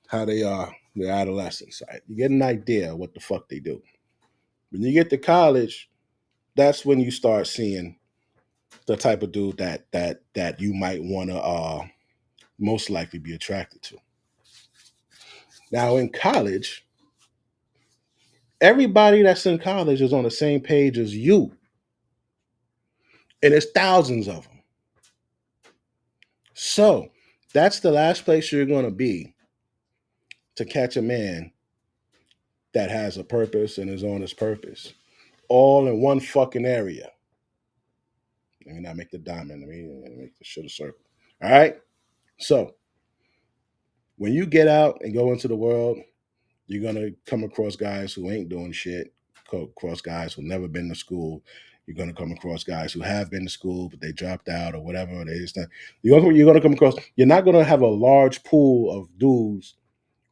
How they are, their adolescence, right? You get an idea of what the fuck they do. When you get to college, that's when you start seeing the type of dude that you might want to most likely be attracted to. Now in college, everybody that's in college is on the same page as you. And there's thousands of them. So that's the last place you're going to be to catch a man that has a purpose and is on his purpose. All in one fucking area. Let me not make the diamond. Let me make the shit a circle. All right? So when you get out and go into the world, you're going to come across guys who ain't doing shit, across guys who've never been to school. You're going to come across guys who have been to school, but they dropped out or whatever. You're going to come across, you're not going to have a large pool of dudes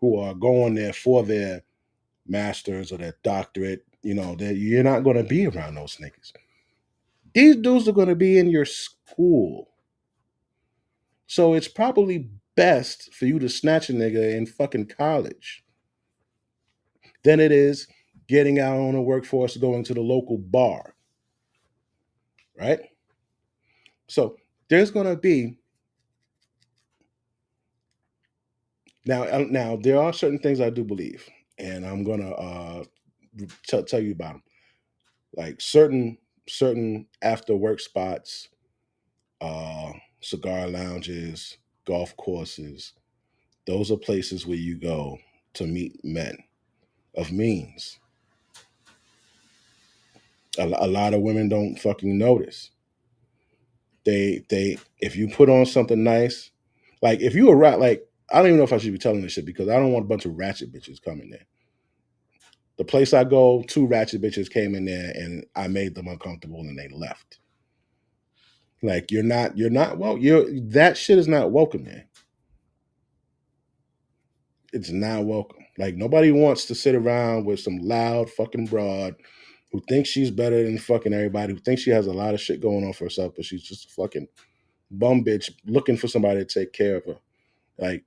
who are going there for their master's or their doctorate. You're not going to be around those niggas. These dudes are going to be in your school. So it's probably best for you to snatch a nigga in fucking college than it is getting out on the workforce, going to the local bar. Right? So there's going to be now there are certain things I do believe, and I'm going to tell you about them. Like certain after work spots, cigar lounges, golf courses. Those are places where you go to meet men of means. A lot of women don't fucking notice. They if you put on something nice, like if you were like, I don't even know if I should be telling this shit because I don't want a bunch of ratchet bitches coming there. The place I go, 2 ratchet bitches came in there and I made them uncomfortable and they left. Like that shit is not welcome there. It's not welcome. Like nobody wants to sit around with some loud fucking broad who thinks she's better than fucking everybody, who thinks she has a lot of shit going on for herself, but she's just a fucking bum bitch looking for somebody to take care of her. Like,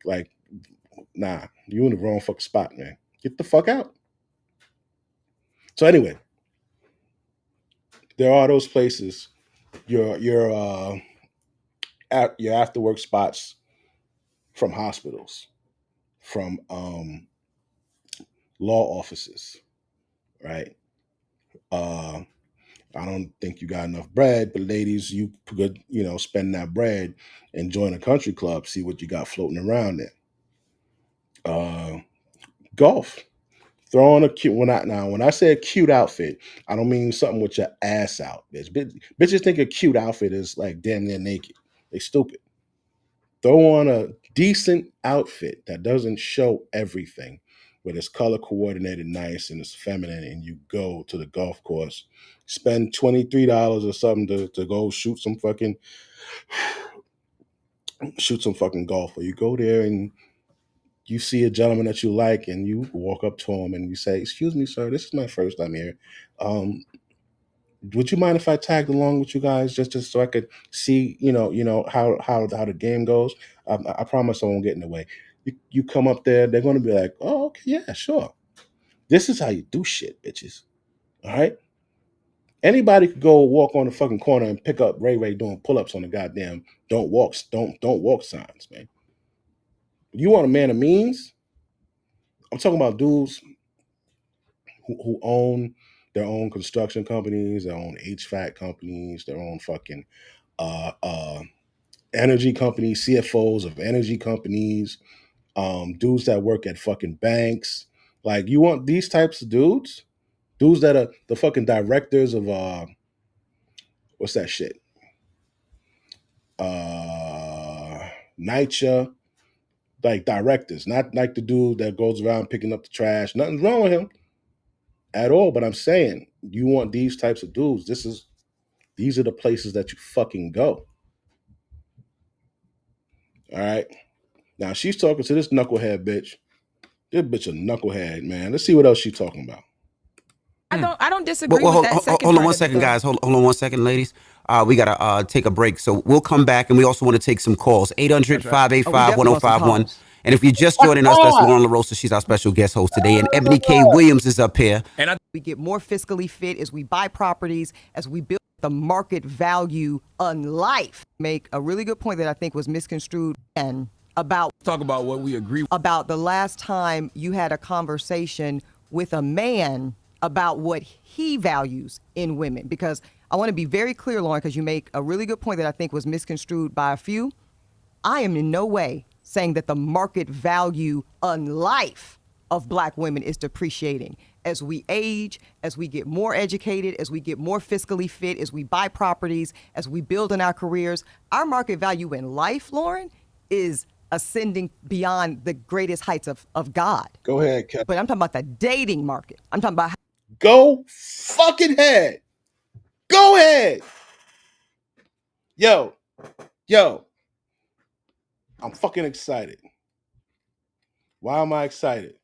nah, you in the wrong fucking spot, man. Get the fuck out. So anyway, there are those places, your after work spots from hospitals, from law offices, right? I don't think you got enough bread, but ladies, you could, spend that bread and join a country club, see what you got floating around there. Golf. Throw on a cute when I say a cute outfit, I don't mean something with your ass out, bitch. Bitches think a cute outfit is like damn near naked. They stupid. Throw on a decent outfit that doesn't show everything, but it's color coordinated nice and it's feminine, and you go to the golf course, spend $23 or something to go shoot some fucking golf. Or you go there and you see a gentleman that you like and you walk up to him and you say, "Excuse me, sir, this is my first time here. Would you mind if I tagged along with you guys just so I could see, how the game goes? I promise I won't get in the way." You come up there, they're going to be like, "Oh, okay, yeah, sure." This is how you do shit, bitches. All right? Anybody could go walk on the fucking corner and pick up Ray doing pull-ups on the goddamn don't walk signs, man. You want a man of means? I'm talking about dudes who own their own construction companies, their own HVAC companies, their own fucking energy companies, CFOs of energy companies, dudes that work at fucking banks. Like, you want these types of dudes that are the fucking directors of what's that shit? NYCHA, like directors, not like the dude that goes around picking up the trash. Nothing's wrong with him at all. But I'm saying, you want these types of dudes. These are the places that you fucking go. All right. Now she's talking to this knucklehead bitch. This bitch a knucklehead, man. Let's see what else she's talking about. I don't disagree with that second hold on part one of second, the- guys. Hold on one second, ladies. We got to take a break. So we'll come back, and we also want to take some calls. 800-585-1051. And if you're just joining us, that's Lauren LaRosa. She's our special guest host today. And Eboni K. Williams is up here. And we get more fiscally fit as we buy properties, as we build the market value on life. Make a really good point that I think was misconstrued and about talk about what we agree about the last time you had a conversation with a man about what he values in women. Because I want to be very clear, Lauren, because you make a really good point that I think was misconstrued by a few. I am in no way saying that the market value on life of Black women is depreciating. As we age, as we get more educated, as we get more fiscally fit, as we buy properties, as we build in our careers, our market value in life, Lauren, is ascending beyond the greatest heights of God. Go ahead, Kat. But I'm talking about the dating market. I'm talking about Go fucking ahead. Go ahead. Yo. I'm fucking excited. Why am I excited?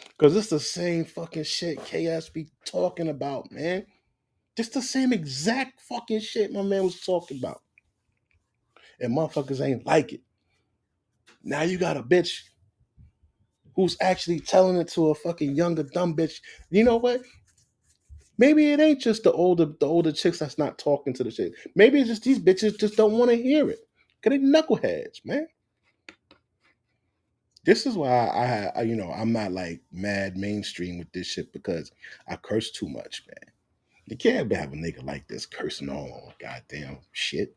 Because it's the same fucking shit KS be talking about, man. Just the same exact fucking shit my man was talking about. And motherfuckers ain't like it. Now you got a bitch who's actually telling it to a fucking younger dumb bitch. You know what? Maybe it ain't just the older chicks that's not talking to the shit. Maybe it's just these bitches just don't want to hear it. Cause they knuckleheads, man. This is why I'm not like mad mainstream with this shit because I curse too much, man. You can't have a nigga like this cursing all goddamn shit.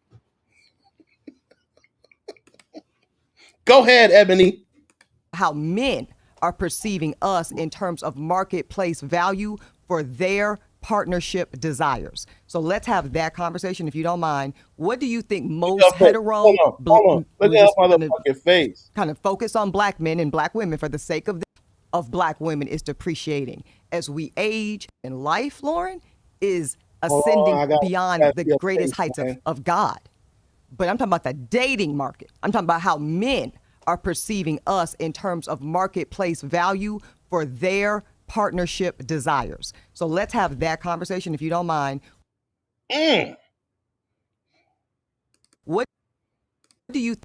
Go ahead, Ebony. How men are perceiving us in terms of marketplace value for their partnership desires. So let's have that conversation if you don't mind. What do you think most hetero hold on. Look at her motherfucking face. Kind of focus on black men and black women for the sake of black women is depreciating. As we age in life, Lauren, is ascending beyond the greatest heights of God. But I'm talking about the dating market. I'm talking about how men are perceiving us in terms of marketplace value for their partnership desires. So let's have that conversation if you don't mind. What do you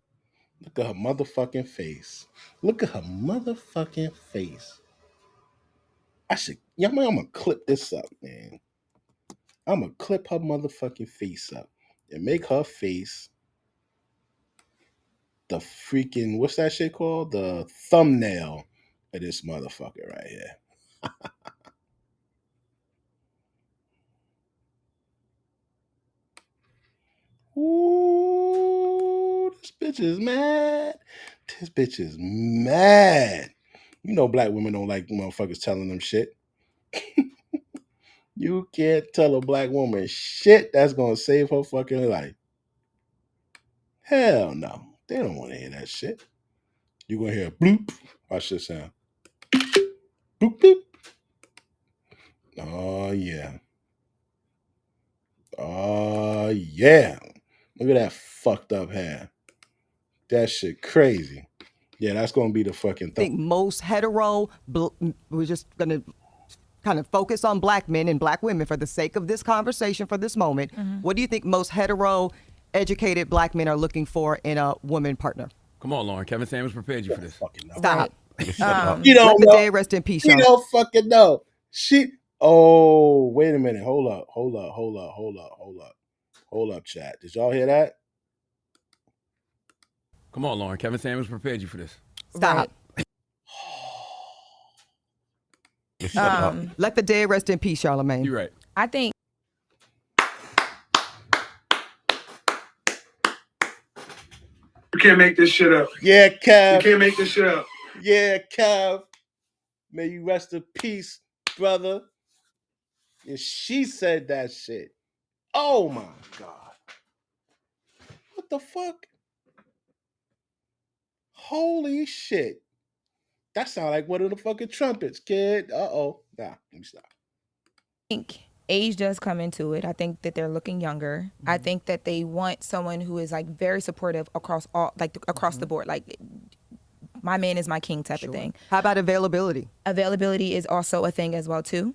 Look at her motherfucking face. Look at her motherfucking face. I'm gonna clip this up, man. I'm gonna clip her motherfucking face up and make her face the freaking, what's that shit called? The thumbnail of this motherfucker right here. Ooh, this bitch is mad. This bitch is mad. You know black women don't like motherfuckers telling them shit. You can't tell a black woman shit that's gonna save her fucking life. Hell no. They don't want to hear that shit. You're gonna hear bloop. Watch this sound. Bloop bloop. Oh yeah. Oh yeah. Look at that fucked up hair. That shit crazy. Yeah, that's gonna be the fucking think most hetero, we're just gonna kind of focus on black men and black women for the sake of this conversation for this moment. What do you think most hetero educated black men are looking for in a woman partner? Come on, Lauren. Kevin Samuels prepared you for this. Stop. You don't Let the know. day rest in peace, You y'all. don't fucking know. Oh, wait a minute. Hold up, chat. Did y'all hear that? Come on, Lauren. Kevin Samuels prepared you for this. Stop. Let the day rest in peace, Charlamagne. You're right. I think You can't make this shit up. Yeah, Kev. You can't make this shit up. Yeah, Kev. May you rest in peace, brother. And she said that shit. Oh my God. What the fuck? Holy shit. That sound like one of the fucking trumpets, kid. Uh-oh. Nah, let me stop. I think age does come into it. I think that they're looking younger. I think that they want someone who is like very supportive across the board. Like my man is my king type of thing. How about availability? Availability is also a thing as well too.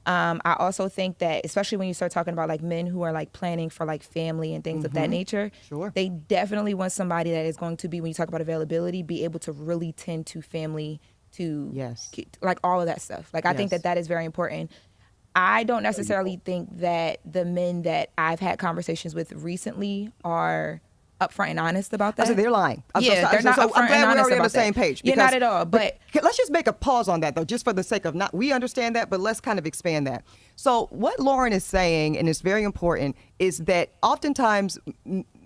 I also think that especially when you start talking about like men who are like planning for like family and things of that nature, they definitely want somebody that is going to be, when you talk about availability, be able to really tend to family, to like all of that stuff. Like I think that that is very important. I don't necessarily think that the men that I've had conversations with recently are upfront and honest about that. I said they're lying. They're not upfront I'm glad and we're honest already on about the same that. page. Yeah, not at all. But let's just make a pause on that, though, just for the sake of we understand that, but let's kind of expand that. So what Lauren is saying, and it's very important, is that oftentimes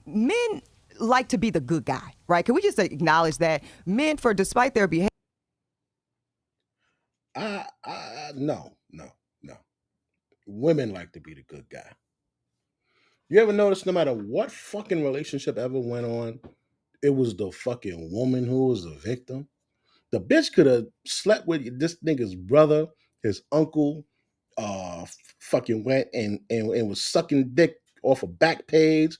men like to be the good guy, right? Can we just acknowledge that men, despite their behavior? No. Women like to be the good guy. You ever notice no matter what fucking relationship ever went on, it was the fucking woman who was the victim? The bitch could have slept with this nigga's brother, his uncle, fucking went and was sucking dick off a back page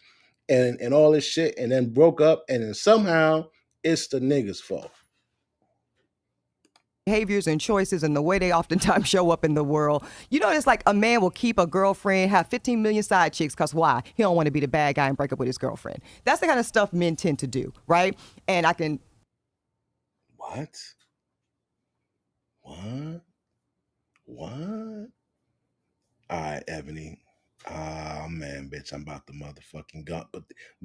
and all this shit, and then broke up, and then somehow it's the niggas' fault. Behaviors and choices and the way they oftentimes show up in the world. You know, it's like a man will keep a girlfriend, have 15 million side chicks, because why? He don't want to be the bad guy and break up with his girlfriend. That's the kind of stuff men tend to do, right? And I can... What? All right, Ebony. Man, bitch, I'm about to motherfucking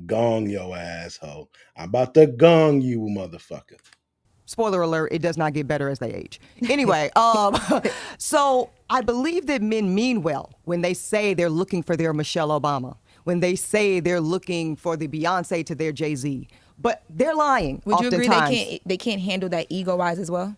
gong your asshole. I'm about to gong you, motherfucker. Spoiler alert, it does not get better as they age. Anyway, so I believe that men mean well when they say they're looking for their Michelle Obama, when they say they're looking for the Beyonce to their Jay-Z, but they're lying. Would you agree they can't handle that ego-wise as well?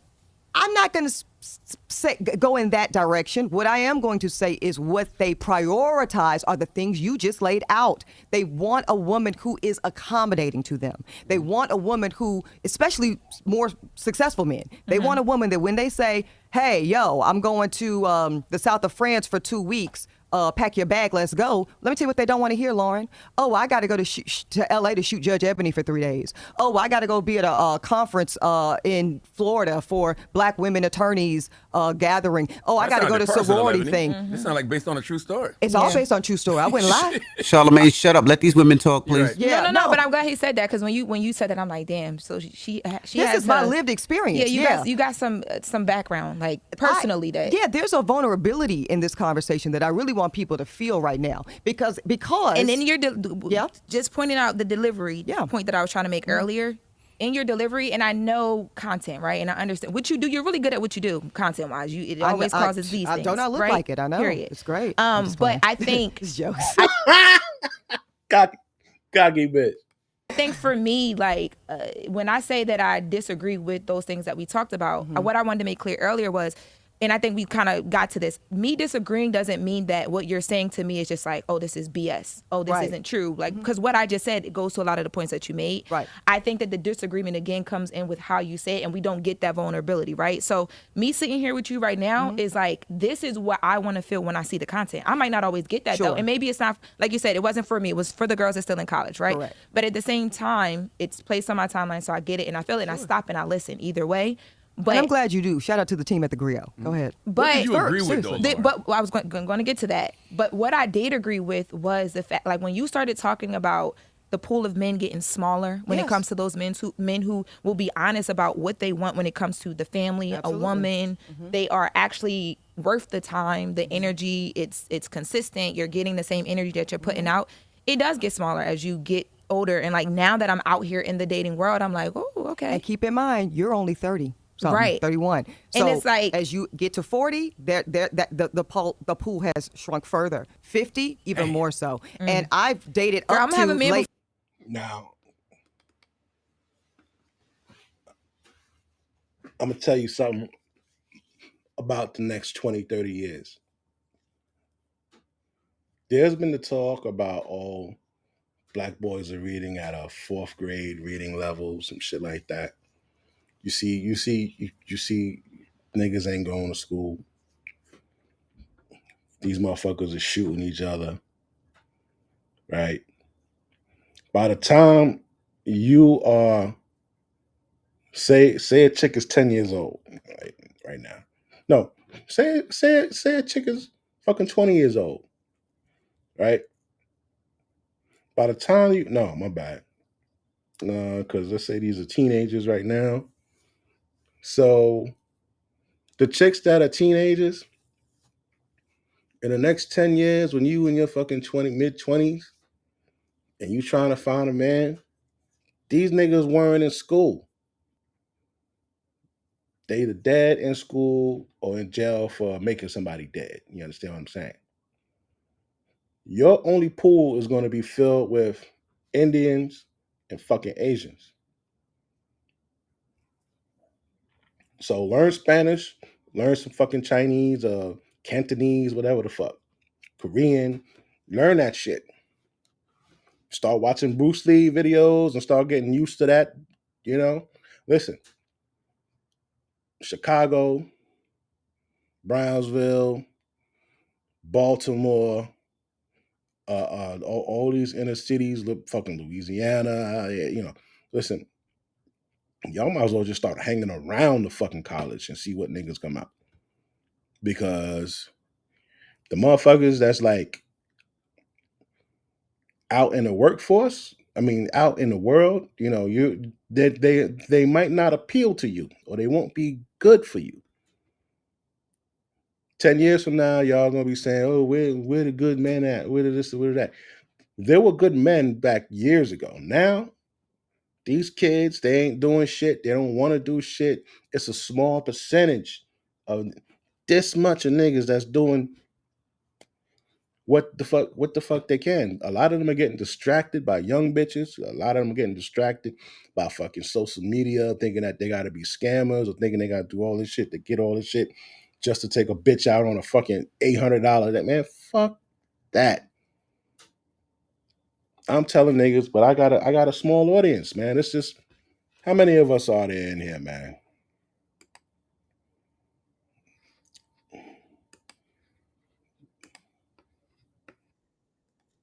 I'm not going to go in that direction. What I am going to say is what they prioritize are the things you just laid out. They want a woman who is accommodating to them. They want a woman who, especially more successful men, they want a woman that when they say, hey, yo, I'm going to the south of France for 2 weeks, pack your bag, let's go. Let me tell you what they don't want to hear, Lauren. Oh, I got to go to LA to shoot Judge Ebony for 3 days. Oh, I got to go be at a conference in Florida for black women attorneys gathering. Oh, I got to go to sorority thing. This sounds like based on a true story. It's all based on true story. I wouldn't lie. Charlamagne, shut up. Let these women talk, please. Right. Yeah, no, but I'm glad he said that, because when you said that, I'm like, damn. So she this has is my lived experience. You got some background, like personally. There's a vulnerability in this conversation that I really want people to feel right now, because and then you're just pointing out the delivery point that I was trying to make earlier. In your delivery, and I know content, right? And I understand what you do. You're really good at what you do, content wise. It always causes these things. Don't I look right? like it? I know. Period. It's great. But I think it's jokes. Cocky bitch. I think for me, like when I say that I disagree with those things that we talked about, what I wanted to make clear earlier was, and I think we kind of got to this, me disagreeing doesn't mean that what you're saying to me is just like, oh, this is BS. Oh, this isn't true. Like, because what I just said, it goes to a lot of the points that you made. Right. I think that the disagreement, again, comes in with how you say it, and we don't get that vulnerability, right? So me sitting here with you right now is like, this is what I want to feel when I see the content. I might not always get that, though. And maybe it's not, like you said, it wasn't for me. It was for the girls that's still in college, right? Correct. But at the same time, it's placed on my timeline, so I get it, and I feel it, and I stop and I listen either way. But and I'm glad you do. Shout out to the team at the Griot. Go ahead. But what did you agree with, though? But I was going to get to that. But what I did agree with was the fact, like when you started talking about the pool of men getting smaller when it comes to those men who will be honest about what they want when it comes to the family, a woman, they are actually worth the time, the energy. It's consistent. You're getting the same energy that you're putting out. It does get smaller as you get older. And like now that I'm out here in the dating world, I'm like, oh, okay. And keep in mind, you're only 30. Right. 31. So and it's like, as you get to 40, the pool has shrunk further. 50, even more so. And I've dated up to late. Now, I'm going to tell you something about the next 20, 30 years. There's been the talk about, black boys are reading at a 4th grade reading level, some shit like that. You see niggas ain't going to school. These motherfuckers are shooting each other, right? By the time you are, say a chick is 10 years old right now. No, say a chick is fucking 20 years old, right? By the time my bad. Because let's say these are teenagers right now. So the chicks that are teenagers, in the next 10 years, when you in your fucking mid-20s, and you trying to find a man, these niggas weren't in school. They either dead in school or in jail for making somebody dead. You understand what I'm saying? Your only pool is going to be filled with Indians and fucking Asians. So learn Spanish, learn some fucking Chinese, Cantonese, whatever the fuck. Korean, learn that shit. Start watching Bruce Lee videos and start getting used to that, Listen, Chicago, Brownsville, Baltimore, all these inner cities, fucking Louisiana, listen, y'all might as well just start hanging around the fucking college and see what niggas come out. Because the motherfuckers that's like out in the workforce, I mean, out in the world, they might not appeal to you, or they won't be good for you. 10 years from now, y'all gonna be saying, "Oh, where the good men at? Where this? Where that?" There were good men back years ago. Now, these kids, they ain't doing shit. They don't want to do shit. It's a small percentage of this much of niggas that's doing what the fuck they can. A lot of them are getting distracted by young bitches. A lot of them are getting distracted by fucking social media, thinking that they gotta be scammers or thinking they gotta do all this shit to get all this shit just to take a bitch out on a fucking $800. That man, fuck that. I'm telling niggas, but I got a small audience, man. It's just how many of us are there in here, man?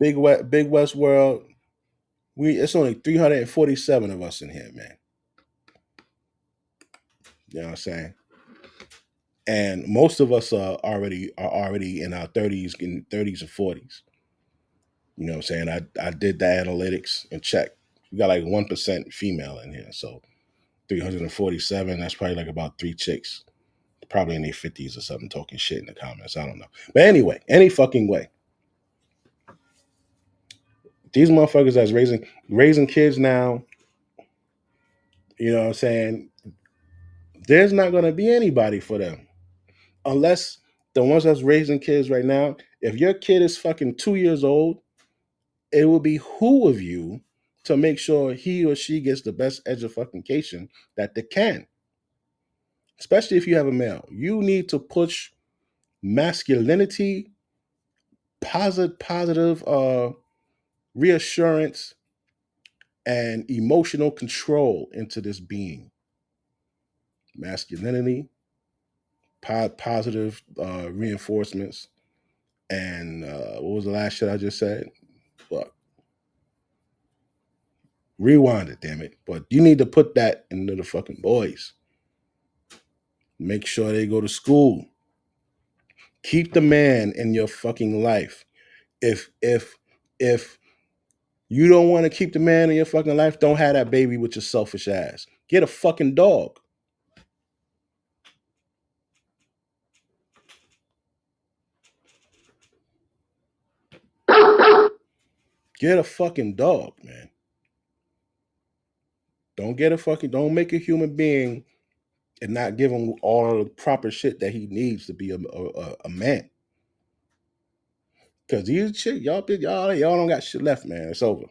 Big West world. It's only 347 of us in here, man. You know what I'm saying? And most of us are already in our 30s and 40s. You know what I'm saying? I did the analytics and checked. We got like 1% female in here. So 347, that's probably like about 3 chicks, probably in their 50s or something, talking shit in the comments. I don't know. But anyway, any fucking way. These motherfuckers that's raising kids now, you know what I'm saying? There's not gonna be anybody for them. Unless the ones that's raising kids right now, if your kid is fucking 2 years old, it will be who of you to make sure he or she gets the best education that they can. Especially if you have a male. You need to push masculinity, positive reassurance, and emotional control into this being. Masculinity, positive reinforcements, and what was the last shit I just said? Fuck. Rewind it, damn it. But you need to put that into the fucking boys. Make sure they go to school. Keep the man in your fucking life. If you don't want to keep the man in your fucking life, don't have that baby with your selfish ass. Get a fucking dog. Get a fucking dog, man. Don't make a human being and not give him all the proper shit that he needs to be a man. Cause these shit, y'all don't got shit left, man. It's over.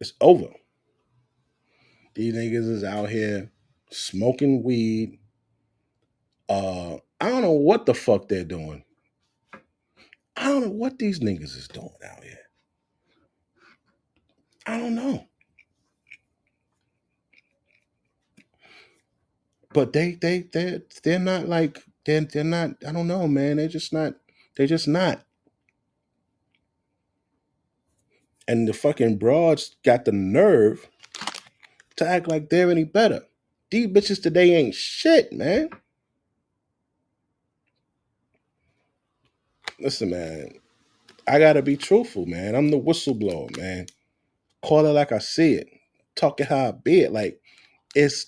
It's over. These niggas is out here smoking weed. I don't know what the fuck they're doing. I don't know what these niggas is doing out here. I don't know. But they're not like they're not. I don't know, man. They're just not. They're just not. And the fucking broads got the nerve to act like they're any better. These bitches today ain't shit, man. Listen, man. I gotta be truthful, man. I'm the whistleblower, man. Call it like I see it. Talk it how I be it. Like it's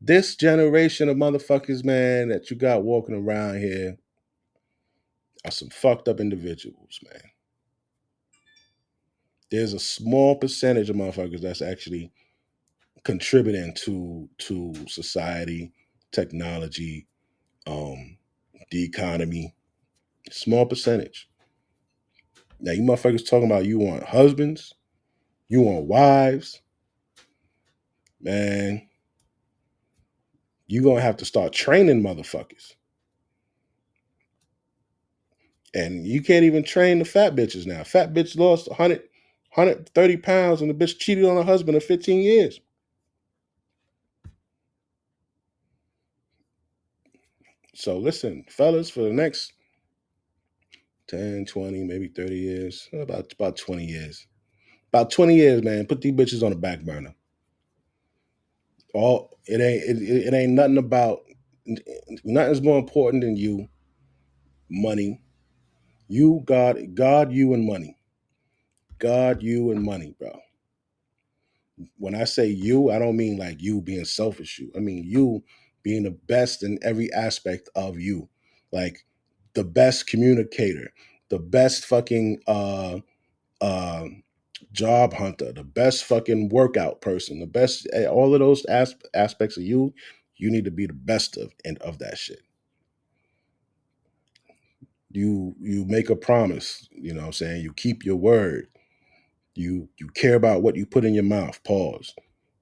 this generation of motherfuckers, man, that you got walking around here are some fucked up individuals, man. There's a small percentage of motherfuckers that's actually contributing to society, technology, the economy. Small percentage. Now you motherfuckers talking about you want husbands, you want wives, man. You gonna have to start training motherfuckers. And you can't even train the fat bitches now. Fat bitch lost 130 pounds and the bitch cheated on her husband of 15 years. So listen, fellas, for the next 10, 20, maybe 30 years, about 20 years. About 20 years, man, put these bitches on the back burner. It ain't nothing about nothing's more important than you, money. You, God, you and money. God, you and money, bro. When I say you, I don't mean like you being selfish. I mean you being the best in every aspect of you, like the best communicator, the best fucking uh, job hunter, the best fucking workout person, the best all of those aspects of you. You need to be the best of that shit. You make a promise, you know what I'm saying? You keep your word. You care about what you put in your mouth. Pause.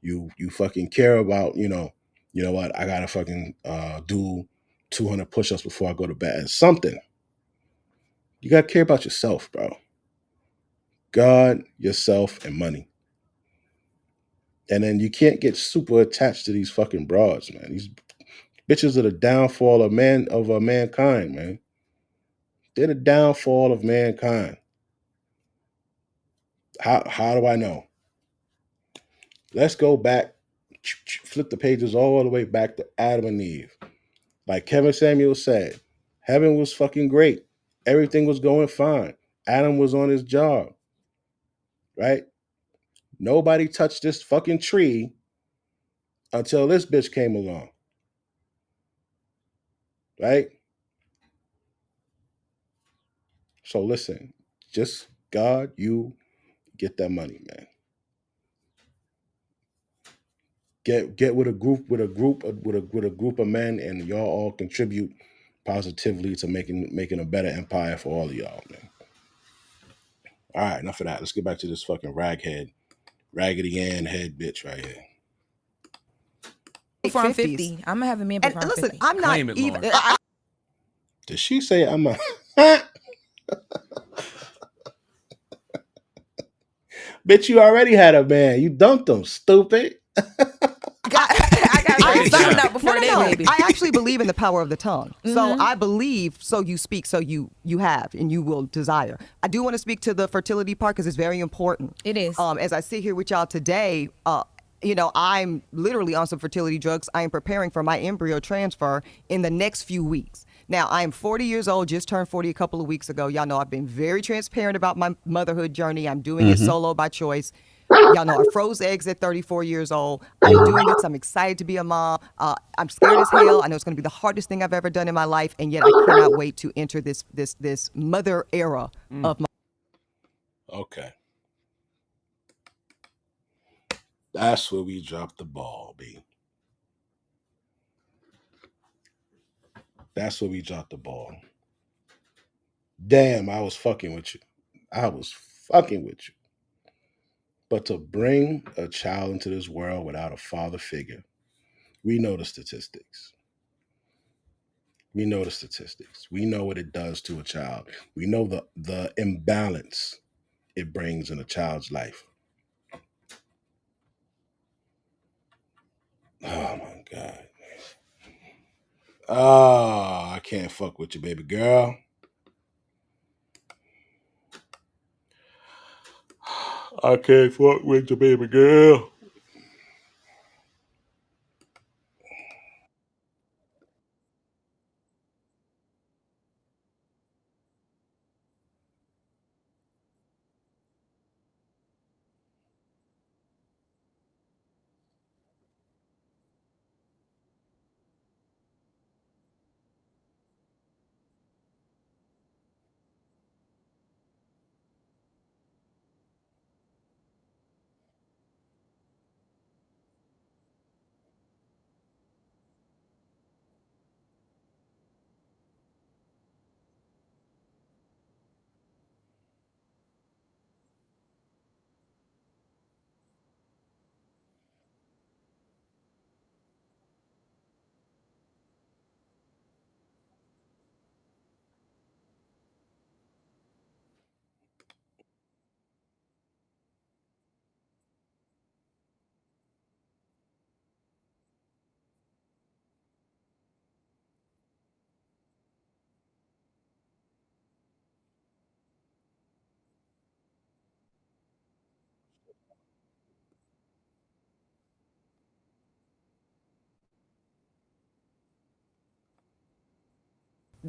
You fucking care about, you know what, I gotta fucking do 200 push-ups before I go to bed. Something. You gotta care about yourself, bro. God, yourself, and money. And then you can't get super attached to these fucking broads, man. These bitches are the downfall of mankind, man. They're the downfall of mankind. How do I know? Let's go back, flip the pages all the way back to Adam and Eve. Like Kevin Samuel said, heaven was fucking great. Everything was going fine. Adam was on his job, right? Nobody touched this fucking tree until this bitch came along, right? So listen, just God, you get that money, man. Get with a group of men, and y'all all contribute positively to making a better empire for all of y'all, man. All right, enough of that. Let's get back to this fucking Raggedy Ann head bitch right here. Before I'm 50, I'm gonna have a man before I'm 50. I'm not Claim it, even. Lauren. Did she say I'm a? Bitch, you already had a man. You dumped him, stupid. I gotta something up before that, baby. I actually believe in the power of the tongue. So I believe, so you speak, so you have, and you will desire. I do want to speak to the fertility part because it's very important. It is. As I sit here with y'all today, I'm literally on some fertility drugs. I am preparing for my embryo transfer in the next few weeks. Now, I am 40 years old, just turned 40 a couple of weeks ago. Y'all know I've been very transparent about my motherhood journey. I'm doing it solo by choice. Y'all know I froze eggs at 34 years old. I'm doing this. I'm excited to be a mom. I'm scared as hell. I know it's going to be the hardest thing I've ever done in my life, and yet I cannot wait to enter this mother era of my. Okay. That's where we dropped the ball, B. That's where we dropped the ball. Damn, I was fucking with you. I was fucking with you. But to bring a child into this world without a father figure, we know the statistics. We know the statistics. We know what it does to a child. We know the imbalance it brings in a child's life. Oh my God. Oh, I can't fuck with you, baby girl. I can't fuck with you, baby girl.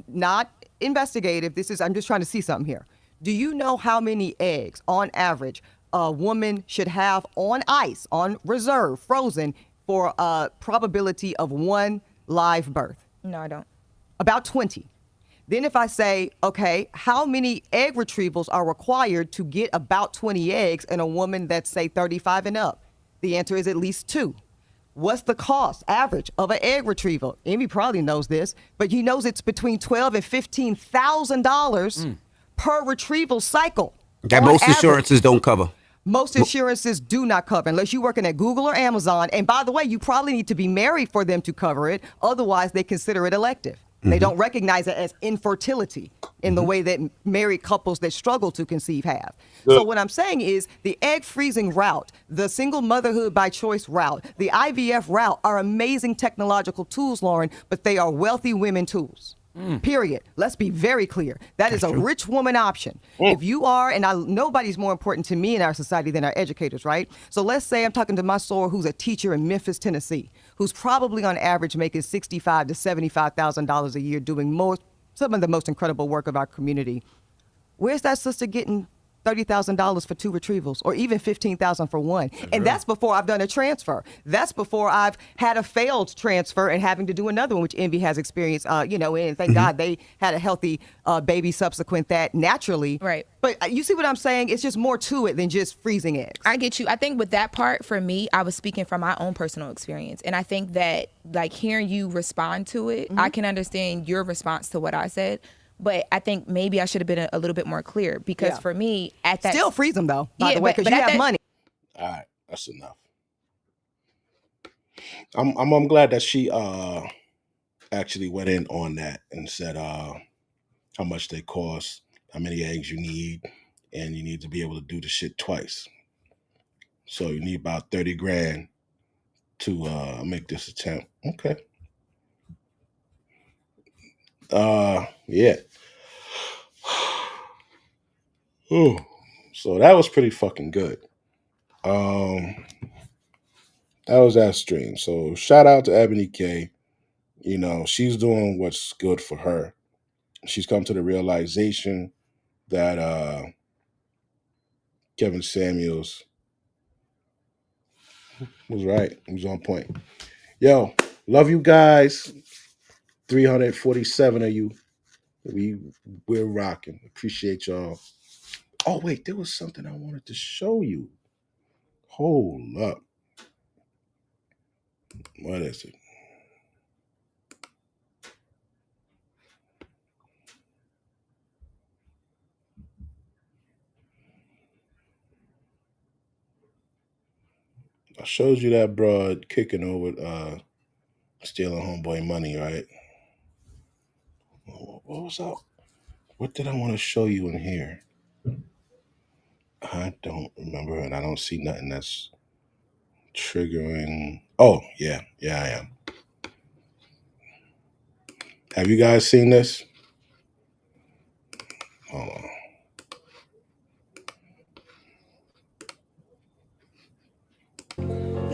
not investigative. I'm just trying to see something here. Do you know how many eggs on average a woman should have on ice, on reserve, frozen, for a probability of 1 live birth? No, I don't. About 20. Then if I say, okay, how many egg retrievals are required to get about 20 eggs in a woman that's, say, 35 and up? The answer is at least 2. What's the cost average of an egg retrieval? Amy probably knows this, but he knows it's between $12,000 and $15,000 per retrieval cycle. That most insurances don't cover. Most insurances do not cover unless you're working at Google or Amazon. And by the way, you probably need to be married for them to cover it. Otherwise, they consider it elective. They don't recognize it as infertility in the way that married couples that struggle to conceive have. So what I'm saying is the egg freezing route, the single motherhood by choice route, the IVF route are amazing technological tools, Lauren, but they are wealthy women tools. Period. Let's be very clear. That's a rich woman option. If you are, and nobody's more important to me in our society than our educators, right? So let's say I'm talking to my soror who's a teacher in Memphis, Tennessee, who's probably on average making $65,000 to $75,000 a year doing some of the most incredible work of our community. Where's that sister getting $30,000 for 2 retrievals, or even $15,000 for 1? And that's before I've done a transfer. That's before I've had a failed transfer and having to do another one, which Envy has experienced. And thank God they had a healthy baby subsequent that naturally. Right. But you see what I'm saying? It's just more to it than just freezing eggs. I get you. I think with that part, for me, I was speaking from my own personal experience. And I think that, like, hearing you respond to it, I can understand your response to what I said. But I think maybe I should have been a little bit more clear, because for me, at that... Still freeze them, though, by the way, because you have money. All right, that's enough. I'm glad that she actually went in on that and said how much they cost, how many eggs you need, and you need to be able to do the shit twice. So you need about 30 grand to make this attempt. Okay. Yeah. Oh, so that was pretty fucking good. That was that stream. So shout out to Eboni K. She's doing what's good for her. She's come to the realization that Kevin Samuels was right. He was on point. Yo, love you guys. 347 of you. We're rocking. Appreciate y'all. Oh, wait, there was something I wanted to show you. Hold up. What is it? I showed you that broad kicking over stealing homeboy money, right? What was that? What did I want to show you in here? I don't remember, and I don't see nothing that's triggering. Oh, yeah, I am. Have you guys seen this? Hold on.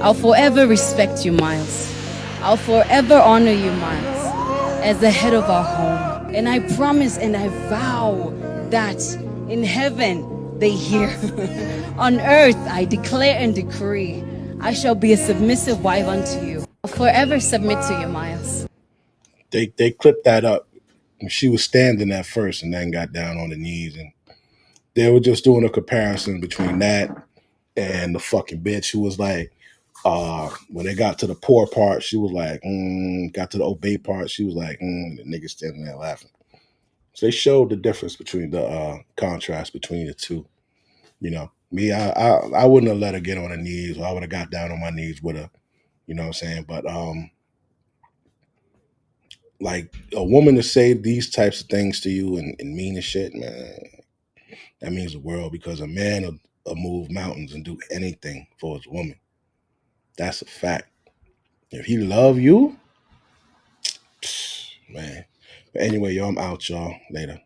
I'll forever respect you, Miles. I'll forever honor you, Miles, as the head of our home. And I promise and I vow that in heaven they hear. On earth I declare and decree, I shall be a submissive wife unto you. I'll forever submit to you, Miles. They clipped that up. She was standing at first and then got down on the knees, and they were just doing a comparison between that and the fucking bitch who was like, when they got to the poor part, she was like, got to the obey part, she was like, the nigga standing there laughing. So they showed the difference between the contrast between the two. Me, I wouldn't have let her get on her knees, or I would have got down on my knees with her. You know what I'm saying? But like a woman to say these types of things to you and mean as shit, man, that means the world, because a man will move mountains and do anything for his woman. That's a fact. If he love you, man. But anyway, yo, I'm out, y'all. Later.